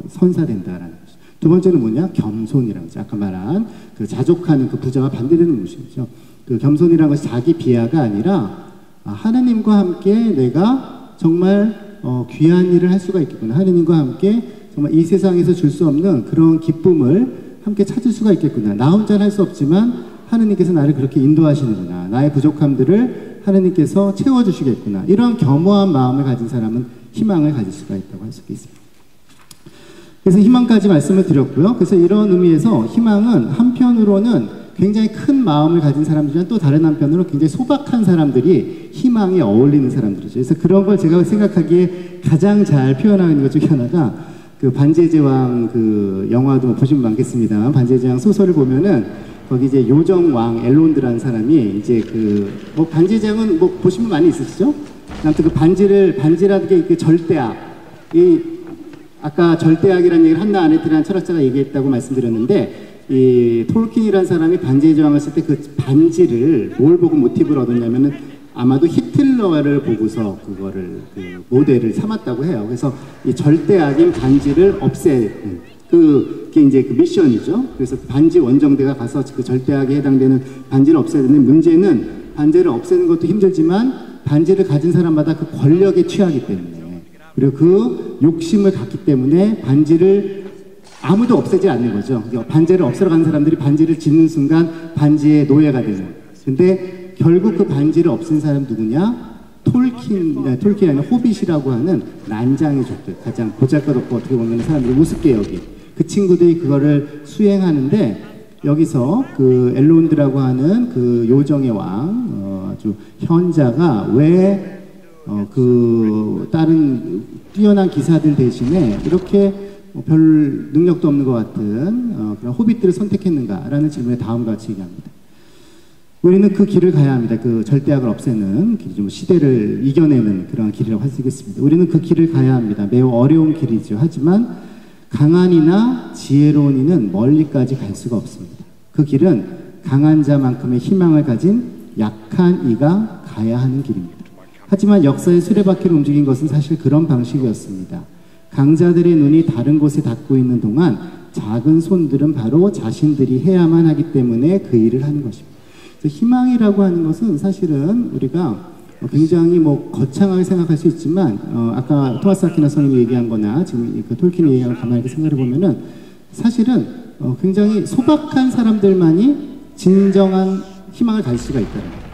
선사된다라는 것이죠. 두 번째는 뭐냐? 겸손이라고 하죠. 아까 말한 그 자족하는 그 부자와 반대되는 모습이죠. 그 겸손이라는 것이 자기 비하가 아니라 하느님과 함께 내가 정말 귀한 일을 할 수가 있겠구나. 하느님과 함께 정말 이 세상에서 줄 수 없는 그런 기쁨을 함께 찾을 수가 있겠구나. 나 혼자는 할 수 없지만 하느님께서 나를 그렇게 인도하시는구나. 나의 부족함들을 하느님께서 채워주시겠구나. 이런 겸허한 마음을 가진 사람은 희망을 가질 수가 있다고 할 수 있습니다. 그래서 희망까지 말씀을 드렸고요. 그래서 이런 의미에서 희망은 한편으로는 굉장히 큰 마음을 가진 사람들이지만 또 다른 한편으로 굉장히 소박한 사람들이 희망에 어울리는 사람들이죠. 그래서 그런 걸 제가 생각하기에 가장 잘 표현하는 것 중에 하나가 그 반지의 제왕 그 영화도 보시면 많겠습니다만, 반지의 제왕 소설을 보면은 거기 이제 요정왕 엘론드라는 사람이 이제 반지의 제왕은 보시면 많이 있으시죠? 아무튼 그 반지라는 게 그 절대악, 아까 절대악이라는 얘기를 한나 아네트라는 철학자가 얘기했다고 말씀드렸는데, 이 톨킨이라는 사람이 반지의 제왕을 쓸 때 그 반지를 뭘 보고 모티브를 얻었냐면은 아마도 히틀러를 보고서 그거를 그 모델을 삼았다고 해요. 그래서 이 절대악인 반지를 없애는 그게 이제 그 미션이죠. 그래서 반지 원정대가 가서 그 절대악에 해당되는 반지를 없애야 되는, 문제는 반지를 없애는 것도 힘들지만 반지를 가진 사람마다 그 권력에 취하기 때문에, 그리고 그 욕심을 갖기 때문에 반지를 아무도 없애지 않는 거죠. 반지를 없애러 가는 사람들이 반지를 짓는 순간 반지의 노예가 되는. 근데 결국 그 반지를 없앤 사람 누구냐? 톨킨이 아니라 호빗이라고 하는 난장의 족들, 가장 보잘것없고 어떻게 보면 사람들이 우습게 여기 그 친구들이 그거를 수행하는데, 여기서 그 엘론드라고 하는 그 요정의 왕, 아주 현자가 왜 그 다른 뛰어난 기사들 대신에 이렇게 별 능력도 없는 것 같은 그런 호빗들을 선택했는가라는 질문에 다음과 같이 얘기합니다. 우리는 그 길을 가야 합니다. 그 절대악을 없애는 길, 좀 시대를 이겨내는 그런 길이라고 할 수 있겠습니다. 우리는 그 길을 가야 합니다. 매우 어려운 길이죠. 하지만 강한 이나 지혜로운 이는 멀리까지 갈 수가 없습니다. 그 길은 강한 자만큼의 희망을 가진 약한 이가 가야 하는 길입니다. 하지만 역사의 수레바퀴를 움직인 것은 사실 그런 방식이었습니다. 강자들의 눈이 다른 곳에 닿고 있는 동안 작은 손들은 바로 자신들이 해야만 하기 때문에 그 일을 하는 것입니다. 그래서 희망이라고 하는 것은 사실은 우리가 굉장히 뭐 거창하게 생각할 수 있지만, 아까 토마스 아퀴나스 선생님이 얘기한 거나 지금 그 톨킨이 얘기한 걸 가만히 생각해 보면은 사실은 굉장히 소박한 사람들만이 진정한 희망을 가질 수가 있다는 거예요.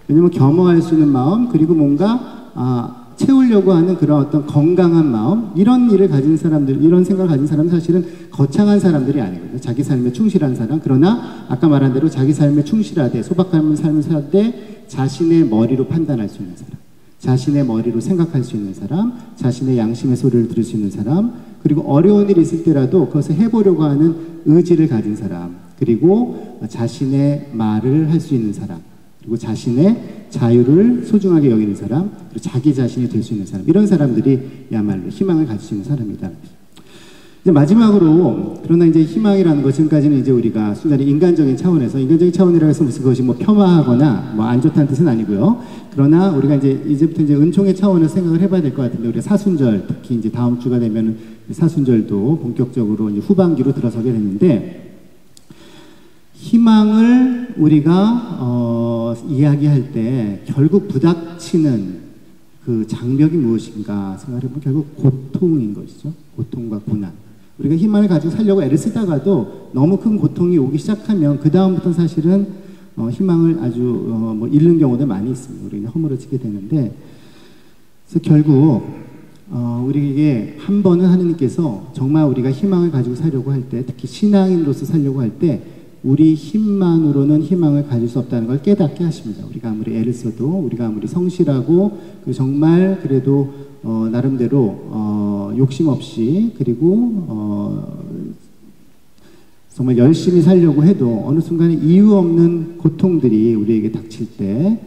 왜냐면 겸허할 수 있는 마음, 그리고 뭔가 채우려고 하는 그런 어떤 건강한 마음, 이런 일을 가진 사람들, 이런 생각을 가진 사람은 사실은 거창한 사람들이 아니거든요. 자기 삶에 충실한 사람. 그러나 아까 말한 대로 자기 삶에 충실하되, 소박한 삶을 살되 자신의 머리로 판단할 수 있는 사람, 자신의 머리로 생각할 수 있는 사람, 자신의 양심의 소리를 들을 수 있는 사람, 그리고 어려운 일이 있을 때라도 그것을 해보려고 하는 의지를 가진 사람, 그리고 자신의 말을 할 수 있는 사람, 그리고 자신의 자유를 소중하게 여기는 사람, 그리고 자기 자신이 될 수 있는 사람, 이런 사람들이야말로 희망을 가질 수 있는 사람이다. 이제 마지막으로, 그러나 이제 희망이라는 것, 지금까지는 이제 우리가 순전히 인간적인 차원에서, 인간적인 차원이라고 해서 무슨 그것이 뭐 폄하하거나 뭐 안 좋다는 뜻은 아니고요. 그러나 우리가 이제부터 이제 은총의 차원에서 생각을 해봐야 될 것 같은데, 우리가 사순절, 특히 이제 다음 주가 되면은 사순절도 본격적으로 이제 후반기로 들어서게 됐는데, 희망을 우리가 이야기할 때 결국 부닥치는 그 장벽이 무엇인가 생각해보면 결국 고통인 것이죠. 고통과 고난. 우리가 희망을 가지고 살려고 애를 쓰다가도 너무 큰 고통이 오기 시작하면 그 다음부터는 사실은 희망을 아주 뭐 잃는 경우도 많이 있습니다. 우리는 허물어지게 되는데, 그래서 결국 우리에게 한 번은 하느님께서 정말 우리가 희망을 가지고 살려고 할 때, 특히 신앙인으로서 살려고 할 때 우리 힘만으로는 희망을 가질 수 없다는 걸 깨닫게 하십니다. 우리가 아무리 애를 써도, 우리가 아무리 성실하고, 그리고 정말 그래도 나름대로 욕심 없이, 그리고 정말 열심히 살려고 해도 어느 순간에 이유 없는 고통들이 우리에게 닥칠 때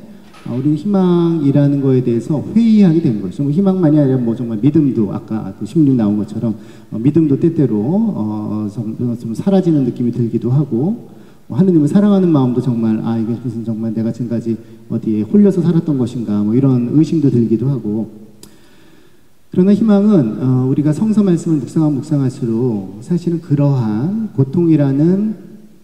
우리는 희망이라는 거에 대해서 회의하게 되는 거죠. 뭐 희망만이 아니라 뭐 정말 믿음도, 아까 그 신문 나온 것처럼 믿음도 때때로 좀 사라지는 느낌이 들기도 하고, 하느님을 사랑하는 마음도 정말 이게 무슨 정말 내가 지금까지 어디에 홀려서 살았던 것인가, 뭐 이런 의심도 들기도 하고. 그러나 희망은 우리가 성서 말씀을 묵상할수록 사실은 그러한 고통이라는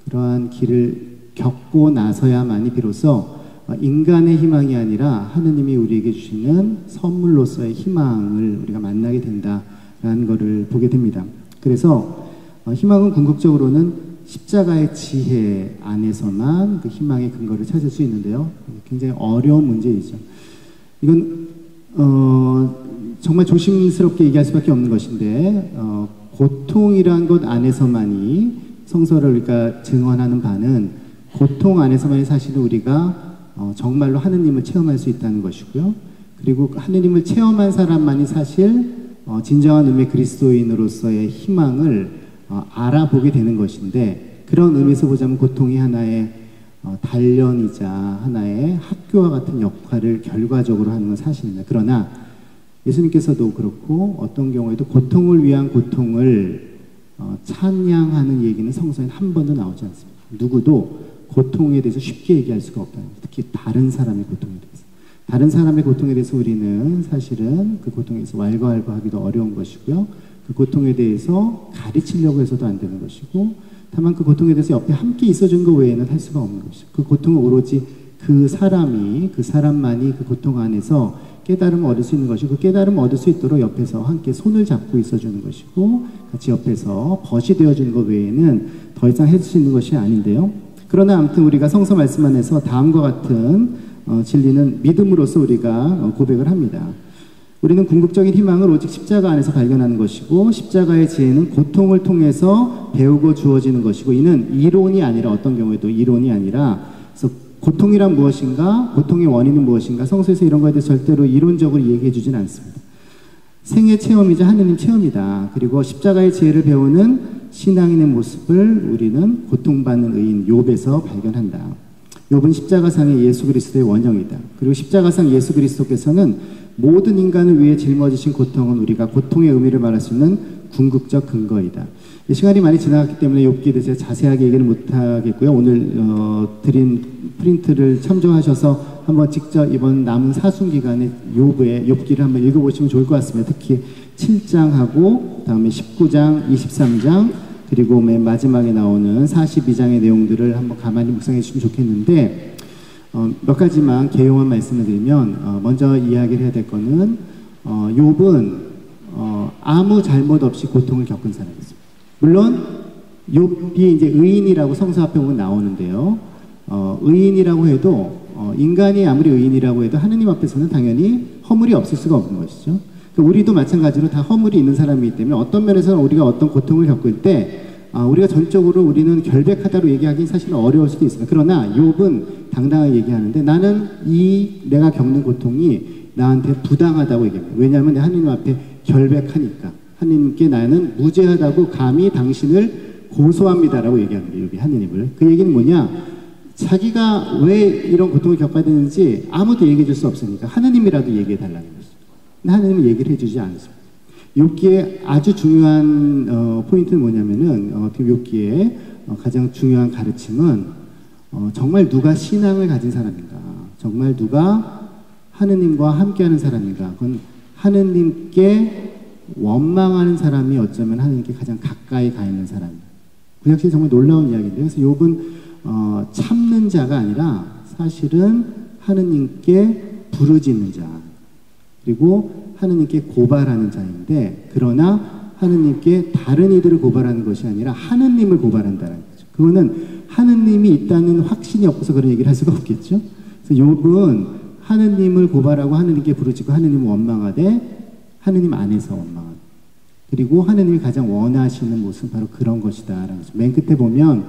그러한 길을 겪고 나서야만이 비로소 인간의 희망이 아니라 하느님이 우리에게 주시는 선물로서의 희망을 우리가 만나게 된다라는 것을 보게 됩니다. 그래서 희망은 궁극적으로는 십자가의 지혜 안에서만 그 희망의 근거를 찾을 수 있는데요. 굉장히 어려운 문제이죠. 이건 정말 조심스럽게 얘기할 수밖에 없는 것인데, 고통이란 것 안에서만이 성서를 우리가 증언하는 바는 고통 안에서만이 사실은 우리가 정말로 하느님을 체험할 수 있다는 것이고요. 그리고 하느님을 체험한 사람만이 사실 진정한 의미의 그리스도인으로서의 희망을 알아보게 되는 것인데, 그런 의미에서 보자면 고통이 하나의 단련이자 하나의 학교와 같은 역할을 결과적으로 하는 건 사실입니다. 그러나 예수님께서도 그렇고 어떤 경우에도 고통을 위한 고통을 찬양하는 얘기는 성서에 한 번도 나오지 않습니다. 누구도 고통에 대해서 쉽게 얘기할 수가 없다는 거예요. 특히 다른 사람의 고통에 대해서. 다른 사람의 고통에 대해서 우리는 사실은 그 고통에서 왈가왈부하기도 어려운 것이고요. 그 고통에 대해서 가르치려고 해서도 안 되는 것이고, 다만 그 고통에 대해서 옆에 함께 있어준 것 외에는 할 수가 없는 것이죠. 그 고통은 오로지 그 사람만이 그 고통 안에서 깨달음을 얻을 수 있는 것이고, 그 깨달음을 얻을 수 있도록 옆에서 함께 손을 잡고 있어주는 것이고, 같이 옆에서 벗이 되어주는 것 외에는 더 이상 해줄 수 있는 것이 아닌데요. 그러나 아무튼 우리가 성서 말씀 안에서 다음과 같은 진리는 믿음으로써 우리가 고백을 합니다. 우리는 궁극적인 희망을 오직 십자가 안에서 발견하는 것이고, 십자가의 지혜는 고통을 통해서 배우고 주어지는 것이고, 이는 이론이 아니라, 어떤 경우에도 이론이 아니라, 그래서 고통이란 무엇인가, 고통의 원인은 무엇인가, 성서에서 이런 거에 대해서 절대로 이론적으로 얘기해 주진 않습니다. 생애 체험이자 하느님 체험이다. 그리고 십자가의 지혜를 배우는 신앙인의 모습을 우리는 고통받는 의인 욥에서 발견한다. 욥은 십자가상의 예수 그리스도의 원형이다. 그리고 십자가상 예수 그리스도께서는 모든 인간을 위해 짊어지신 고통은 우리가 고통의 의미를 말할 수 있는 궁극적 근거이다. 시간이 많이 지나갔기 때문에 욥기에 대해서 자세하게 얘기는 못하겠고요. 오늘 드린 프린트를 참조하셔서 한번 직접 이번 남은 사순기간에 욥기를 한번 읽어보시면 좋을 것 같습니다. 특히 7장하고 다음에 19장, 23장 그리고 맨 마지막에 나오는 42장의 내용들을 한번 가만히 묵상해 주시면 좋겠는데, 몇 가지만 개요한 말씀을 드리면, 먼저 이야기를 해야 될 거는 욥은 아무 잘못 없이 고통을 겪은 사람이었습니다. 물론 욥이 이제 의인이라고 성서 앞에 보면 나오는데요. 의인이라고 해도 인간이 아무리 의인이라고 해도 하느님 앞에서는 당연히 허물이 없을 수가 없는 것이죠. 우리도 마찬가지로 다 허물이 있는 사람이기 때문에 어떤 면에서는 우리가 어떤 고통을 겪을 때 우리가 전적으로 우리는 결백하다고 얘기하기는 사실은 어려울 수도 있습니다. 그러나 욥은 당당하게 얘기하는데, 나는 내가 겪는 고통이 나한테 부당하다고 얘기합니다. 왜냐하면 하느님 앞에 결백하니까. 하느님께 나는 무죄하다고 감히 당신을 고소합니다라고 얘기합니다. 욥이 하느님을. 그 얘기는 뭐냐? 자기가 왜 이런 고통을 겪어야 되는지 아무도 얘기해 줄 수 없으니까 하느님이라도 얘기해 달라는 거죠. 하느님은 얘기를 해주지 않습니다. 욥기의 아주 중요한 포인트는 뭐냐면은 욥기의 가장 중요한 가르침은 정말 누가 신앙을 가진 사람인가, 정말 누가 하느님과 함께하는 사람인가, 그건 하느님께 원망하는 사람이 어쩌면 하느님께 가장 가까이 가 있는 사람입니다. 구약시에 정말 놀라운 이야기인데요. 그래서 욥은 참는 자가 아니라 사실은 하느님께 부르짖는 자, 그리고 하느님께 고발하는 자인데, 그러나 하느님께 다른 이들을 고발하는 것이 아니라 하느님을 고발한다는 거죠. 그거는 하느님이 있다는 확신이 없어서 그런 얘기를 할 수가 없겠죠. 그래서 욥은 하느님을 고발하고 하느님께 부르짖고 하느님을 원망하되 하느님 안에서 원망하고, 그리고 하느님이 가장 원하시는 모습은 바로 그런 것이다. 맨 끝에 보면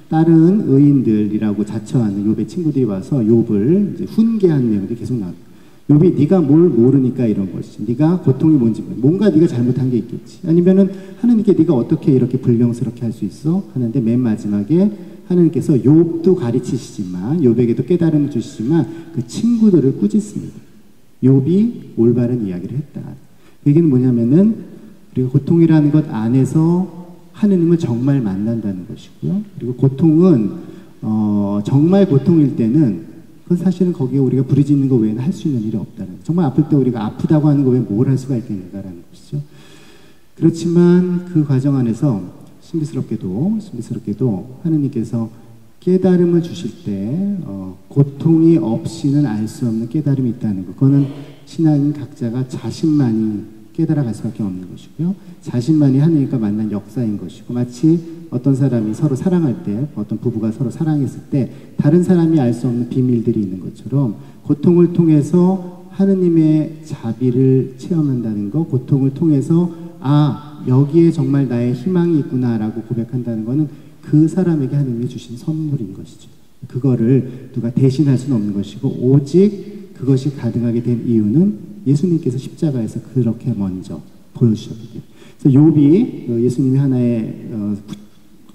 다른 의인들이라고 자처하는 욥의 친구들이 와서 욥을 이제 훈계하는 내용들이 계속 나옵니다. 욥이 네가 뭘 모르니까 이런 것이지, 네가 고통이 뭔지 뭔가 네가 잘못한 게 있겠지, 아니면은 하느님께 네가 어떻게 이렇게 불명스럽게 할 수 있어 하는데, 맨 마지막에 하느님께서 욥도 가르치시지만 욥에게도 깨달음을 주시지만 그 친구들을 꾸짖습니다. 욥이 올바른 이야기를 했다. 그 얘기는 뭐냐면은 우리가 고통이라는 것 안에서 하느님을 정말 만난다는 것이고요. 그리고 고통은 정말 고통일 때는 그건 사실은 거기에 우리가 부르짖는 것 외에는 할 수 있는 일이 없다는 거죠. 정말 아플 때 우리가 아프다고 하는 것 외에 뭘 할 수가 있겠는가라는 것이죠. 그렇지만 그 과정 안에서 신비스럽게도 하느님께서 깨달음을 주실 때 고통이 없이는 알 수 없는 깨달음이 있다는 것, 그거는 신앙인 각자가 자신만이 깨달아갈 수밖에 없는 것이고요. 자신만이 하느님과 만난 역사인 것이고, 마치 어떤 사람이 서로 사랑할 때, 어떤 부부가 서로 사랑했을 때 다른 사람이 알 수 없는 비밀들이 있는 것처럼, 고통을 통해서 하느님의 자비를 체험한다는 것, 고통을 통해서 여기에 정말 나의 희망이 있구나라고 고백한다는 것은 그 사람에게 하느님이 주신 선물인 것이죠. 그거를 누가 대신할 수는 없는 것이고, 오직 그것이 가능하게 된 이유는 예수님께서 십자가에서 그렇게 먼저 보여주셨기 때문에. 그래서 욥이 예수님이 하나의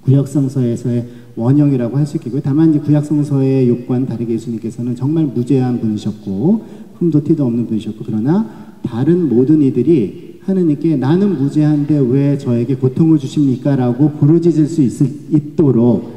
구약성서에서의 원형이라고 할 수 있겠고요. 다만 이제 구약성서의 욥과는 다르게 예수님께서는 정말 무죄한 분이셨고 흠도 티도 없는 분이셨고, 그러나 다른 모든 이들이 하느님께 나는 무죄한데 왜 저에게 고통을 주십니까? 라고 부르짖을 수 있도록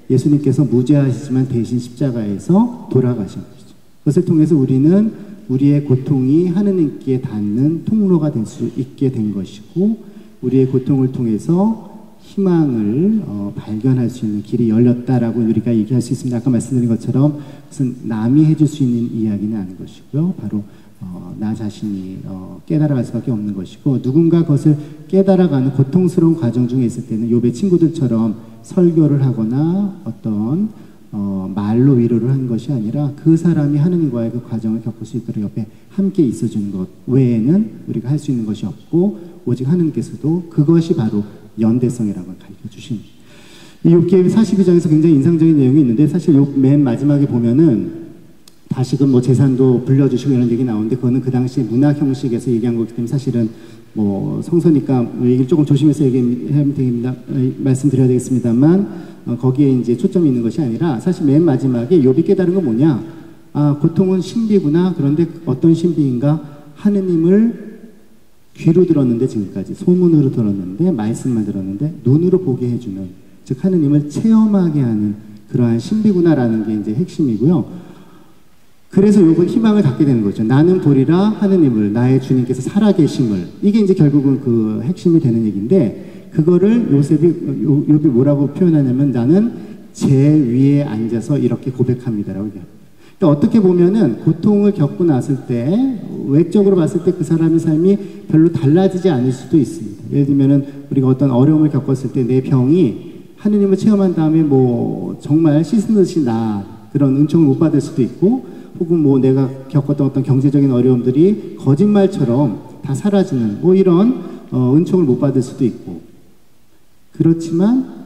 예수님께서 무죄하시지만 대신 십자가에서 돌아가신 것이죠. 그것을 통해서 우리는 우리의 고통이 하느님께 닿는 통로가 될 수 있게 된 것이고, 우리의 고통을 통해서 희망을 발견할 수 있는 길이 열렸다라고 우리가 얘기할 수 있습니다. 아까 말씀드린 것처럼 무슨 남이 해줄 수 있는 이야기는 아닌 것이고요. 바로 나 자신이 깨달아갈 수밖에 없는 것이고, 누군가 그것을 깨달아가는 고통스러운 과정 중에 있을 때는 욥의 친구들처럼 설교를 하거나 어떤 말로 위로를 하는 것이 아니라 그 사람이 하느님과의 그 과정을 겪을 수 있도록 옆에 함께 있어주는 것 외에는 우리가 할 수 있는 것이 없고, 오직 하느님께서도 그것이 바로 연대성이라는 걸 가르쳐 주십니다. 이 욥기 42장에서 굉장히 인상적인 내용이 있는데, 사실 욥 맨 마지막에 보면은 다시금 뭐 재산도 불려주시고 이런 얘기 나오는데, 그거는 그 당시 문학 형식에서 얘기한 거기 때문에 사실은 뭐 성서니까 얘기를 조금 조심해서 얘기하면 되겠습니다. 말씀드려야 되겠습니다만, 거기에 이제 초점이 있는 것이 아니라 사실 맨 마지막에 욥이 깨달은 건 뭐냐? 아, 고통은 신비구나. 그런데 어떤 신비인가? 하느님을 귀로 들었는데, 지금까지 소문으로 들었는데, 말씀만 들었는데 눈으로 보게 해주는, 즉 하느님을 체험하게 하는 그러한 신비구나라는 게 이제 핵심이고요. 그래서 욥은 희망을 갖게 되는 거죠. 나는 보리라 하느님을, 나의 주님께서 살아계심을. 이게 이제 결국은 그 핵심이 되는 얘기인데, 그거를 욥이 뭐라고 표현하냐면, 나는 제 위에 앉아서 이렇게 고백합니다라고 얘기합니다. 그러니까 어떻게 보면은 고통을 겪고 났을 때 외적으로 봤을 때 그 사람의 삶이 별로 달라지지 않을 수도 있습니다. 예를 들면은 우리가 어떤 어려움을 겪었을 때 내 병이 하느님을 체험한 다음에 뭐 정말 씻은 듯이 그런 은총을 못 받을 수도 있고, 혹은 뭐 내가 겪었던 어떤 경제적인 어려움들이 거짓말처럼 다 사라지는 뭐 이런 은총을 못 받을 수도 있고, 그렇지만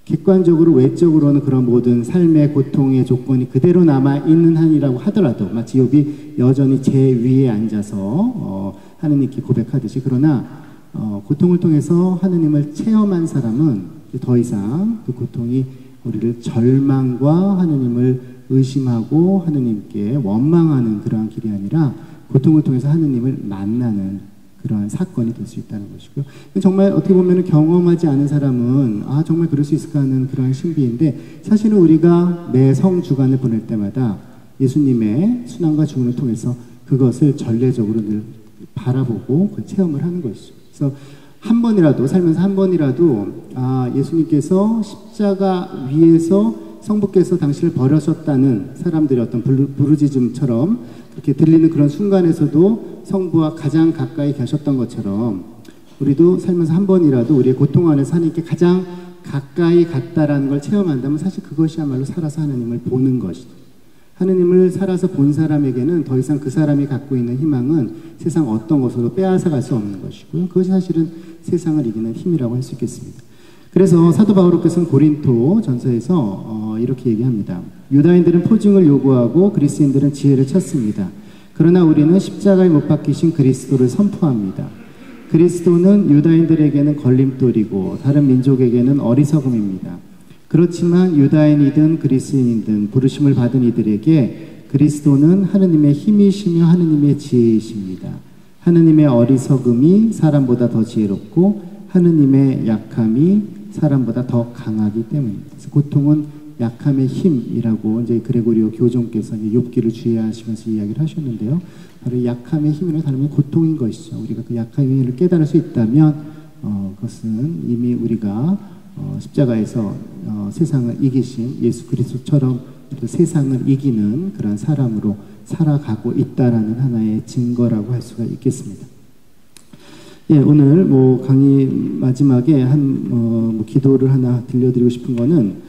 객관적으로 외적으로는 그런 모든 삶의 고통의 조건이 그대로 남아있는 한이라고 하더라도, 마치 욥이 여전히 제 위에 앉아서 하느님께 고백하듯이, 그러나 고통을 통해서 하느님을 체험한 사람은 더 이상 그 고통이 우리를 절망과 하느님을 의심하고 하느님께 원망하는 그러한 길이 아니라 고통을 통해서 하느님을 만나는 그러한 사건이 될 수 있다는 것이고요. 정말 어떻게 보면 경험하지 않은 사람은 정말 그럴 수 있을까 하는 그러한 신비인데, 사실은 우리가 매 성주간을 보낼 때마다 예수님의 순환과 죽음을 통해서 그것을 전례적으로 늘 바라보고 그 체험을 하는 것이죠. 그래서 한 번이라도, 살면서 한 번이라도 예수님께서 십자가 위에서 성부께서 당신을 버려셨다는 사람들의 어떤 부르짖음처럼 그렇게 들리는 그런 순간에서도 성부와 가장 가까이 계셨던 것처럼, 우리도 살면서 한 번이라도 우리의 고통 안에서 하나님께 가장 가까이 갔다라는 걸 체험한다면, 사실 그것이야말로 살아서 하나님을 보는 것이죠. 하나님을 살아서 본 사람에게는 더 이상 그 사람이 갖고 있는 희망은 세상 어떤 것으로 빼앗아갈 수 없는 것이고요. 그것이 사실은 세상을 이기는 힘이라고 할 수 있겠습니다. 그래서 사도 바오로께서는 고린도 전서에서 이렇게 얘기합니다. 유다인들은 포징을 요구하고 그리스인들은 지혜를 찾습니다. 그러나 우리는 십자가에 못 박히신 그리스도를 선포합니다. 그리스도는 유다인들에게는 걸림돌이고 다른 민족에게는 어리석음입니다. 그렇지만 유다인이든 그리스인이든 부르심을 받은 이들에게 그리스도는 하느님의 힘이시며 하느님의 지혜이십니다. 하느님의 어리석음이 사람보다 더 지혜롭고 하느님의 약함이 사람보다 더 강하기 때문입니다. 그래서 고통은 약함의 힘이라고 이제 그레고리오 교종께서 욥기를 주의하시면서 이야기를 하셨는데요. 바로 약함의 힘이라고 다르면 고통인 것이죠. 우리가 그 약함의 힘을 깨달을 수 있다면 그것은 이미 우리가 십자가에서 세상을 이기신 예수 그리스도처럼 또 세상을 이기는 그런 사람으로 살아가고 있다라는 하나의 증거라고 할 수가 있겠습니다. 예, 오늘 뭐 강의 마지막에 뭐 기도를 하나 들려드리고 싶은 거는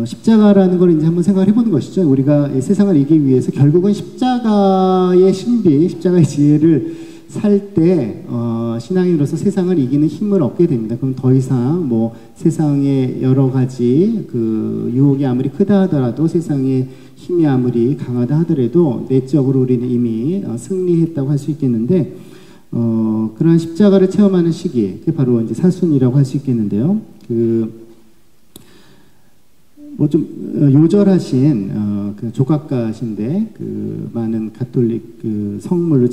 십자가라는 걸 이제 한번 생각을 해보는 것이죠. 우리가 세상을 이기기 위해서 결국은 십자가의 신비, 십자가의 지혜를 살 때 신앙인으로서 세상을 이기는 힘을 얻게 됩니다. 그럼 더 이상 뭐 세상의 여러 가지 그 유혹이 아무리 크다 하더라도, 세상의 힘이 아무리 강하다 하더라도 내적으로 우리는 이미 승리했다고 할 수 있겠는데, 그러한 십자가를 체험하는 시기, 그게 바로 이제 사순이라고 할 수 있겠는데요. 뭐 좀 요절하신 그 조각가신데 그 많은 가톨릭 그 성물을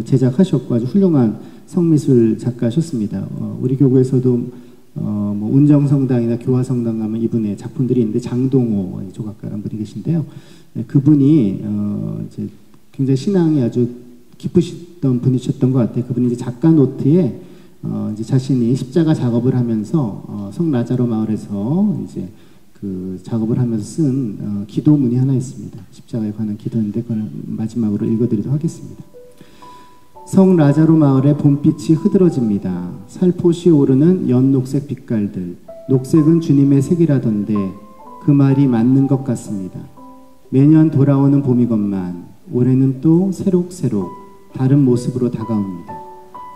제작하셨고 아주 훌륭한 성미술 작가셨습니다. 우리 교구에서도 뭐 운정성당이나 교화성당 가면 이분의 작품들이 있는데 장동호 조각가라는 분이 계신데요. 네, 그분이 이제 굉장히 신앙이 아주 깊으셨던 분이셨던 것 같아요. 그분이 이제 작가 노트에 이제 자신이 십자가 작업을 하면서 성 라자로 마을에서 이제 그 작업을 하면서 쓴 기도문이 하나 있습니다. 십자가에 관한 기도인데 그걸 마지막으로 읽어드리도록 하겠습니다. 성 라자로 마을의 봄빛이 흐드러집니다. 살포시 오르는 연녹색 빛깔들. 녹색은 주님의 색이라던데 그 말이 맞는 것 같습니다. 매년 돌아오는 봄이건만 올해는 또 새록새록 다른 모습으로 다가옵니다.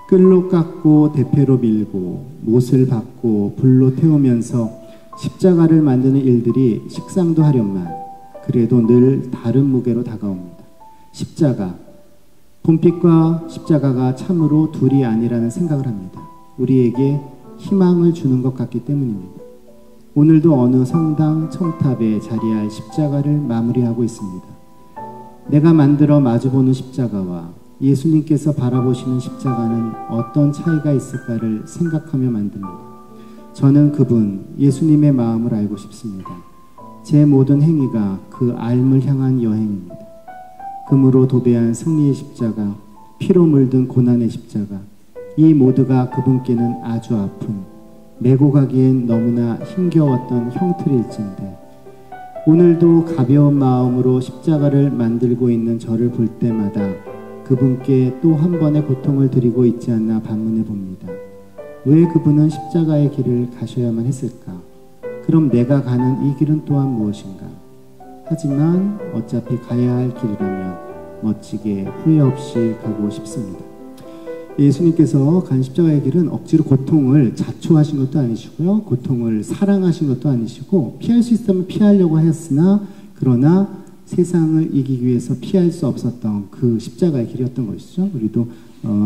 끌로 깎고 대패로 밀고 못을 박고 불로 태우면서 십자가를 만드는 일들이 식상도 하련만 그래도 늘 다른 무게로 다가옵니다. 십자가. 봄빛과 십자가가 참으로 둘이 아니라는 생각을 합니다. 우리에게 희망을 주는 것 같기 때문입니다. 오늘도 어느 성당 첨탑에 자리할 십자가를 마무리하고 있습니다. 내가 만들어 마주보는 십자가와 예수님께서 바라보시는 십자가는 어떤 차이가 있을까를 생각하며 만듭니다. 저는 그분 예수님의 마음을 알고 싶습니다. 제 모든 행위가 그 알을 향한 여행입니다. 금으로 도배한 승리의 십자가, 피로 물든 고난의 십자가, 이 모두가 그분께는 아주 아픈, 메고 가기엔 너무나 힘겨웠던 형틀일진데 오늘도 가벼운 마음으로 십자가를 만들고 있는 저를 볼 때마다 그분께 또 한 번의 고통을 드리고 있지 않나 반문해 봅니다. 왜 그분은 십자가의 길을 가셔야만 했을까? 그럼 내가 가는 이 길은 또한 무엇인가? 하지만 어차피 가야 할 길이라면 멋지게 후회 없이 가고 싶습니다. 예수님께서 간 십자가의 길은 억지로 고통을 자초하신 것도 아니시고요. 고통을 사랑하신 것도 아니시고 피할 수 있다면 피하려고 했으나 그러나 세상을 이기기 위해서 피할 수 없었던 그 십자가의 길이었던 것이죠. 우리도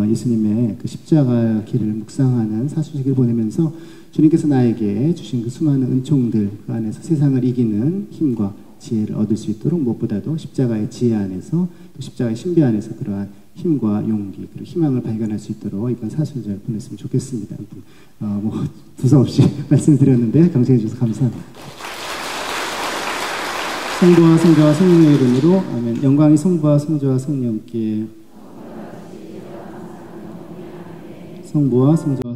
예수님의 그 십자가 길을 묵상하는 사순절기를 보내면서 주님께서 나에게 주신 그 수많은 은총들 그 안에서 세상을 이기는 힘과 지혜를 얻을 수 있도록 무엇보다도 십자가의 지혜 안에서 또 십자가의 신비 안에서 그러한 힘과 용기 그리고 희망을 발견할 수 있도록 이번 사순절 보냈으면 좋겠습니다. 뭐 두서없이 말씀드렸는데 경청해 주셔서 감사합니다. 성부와 성자와 성령의 이름으로 아멘. 영광이 성부와 성자와 성령께 성부와 성자와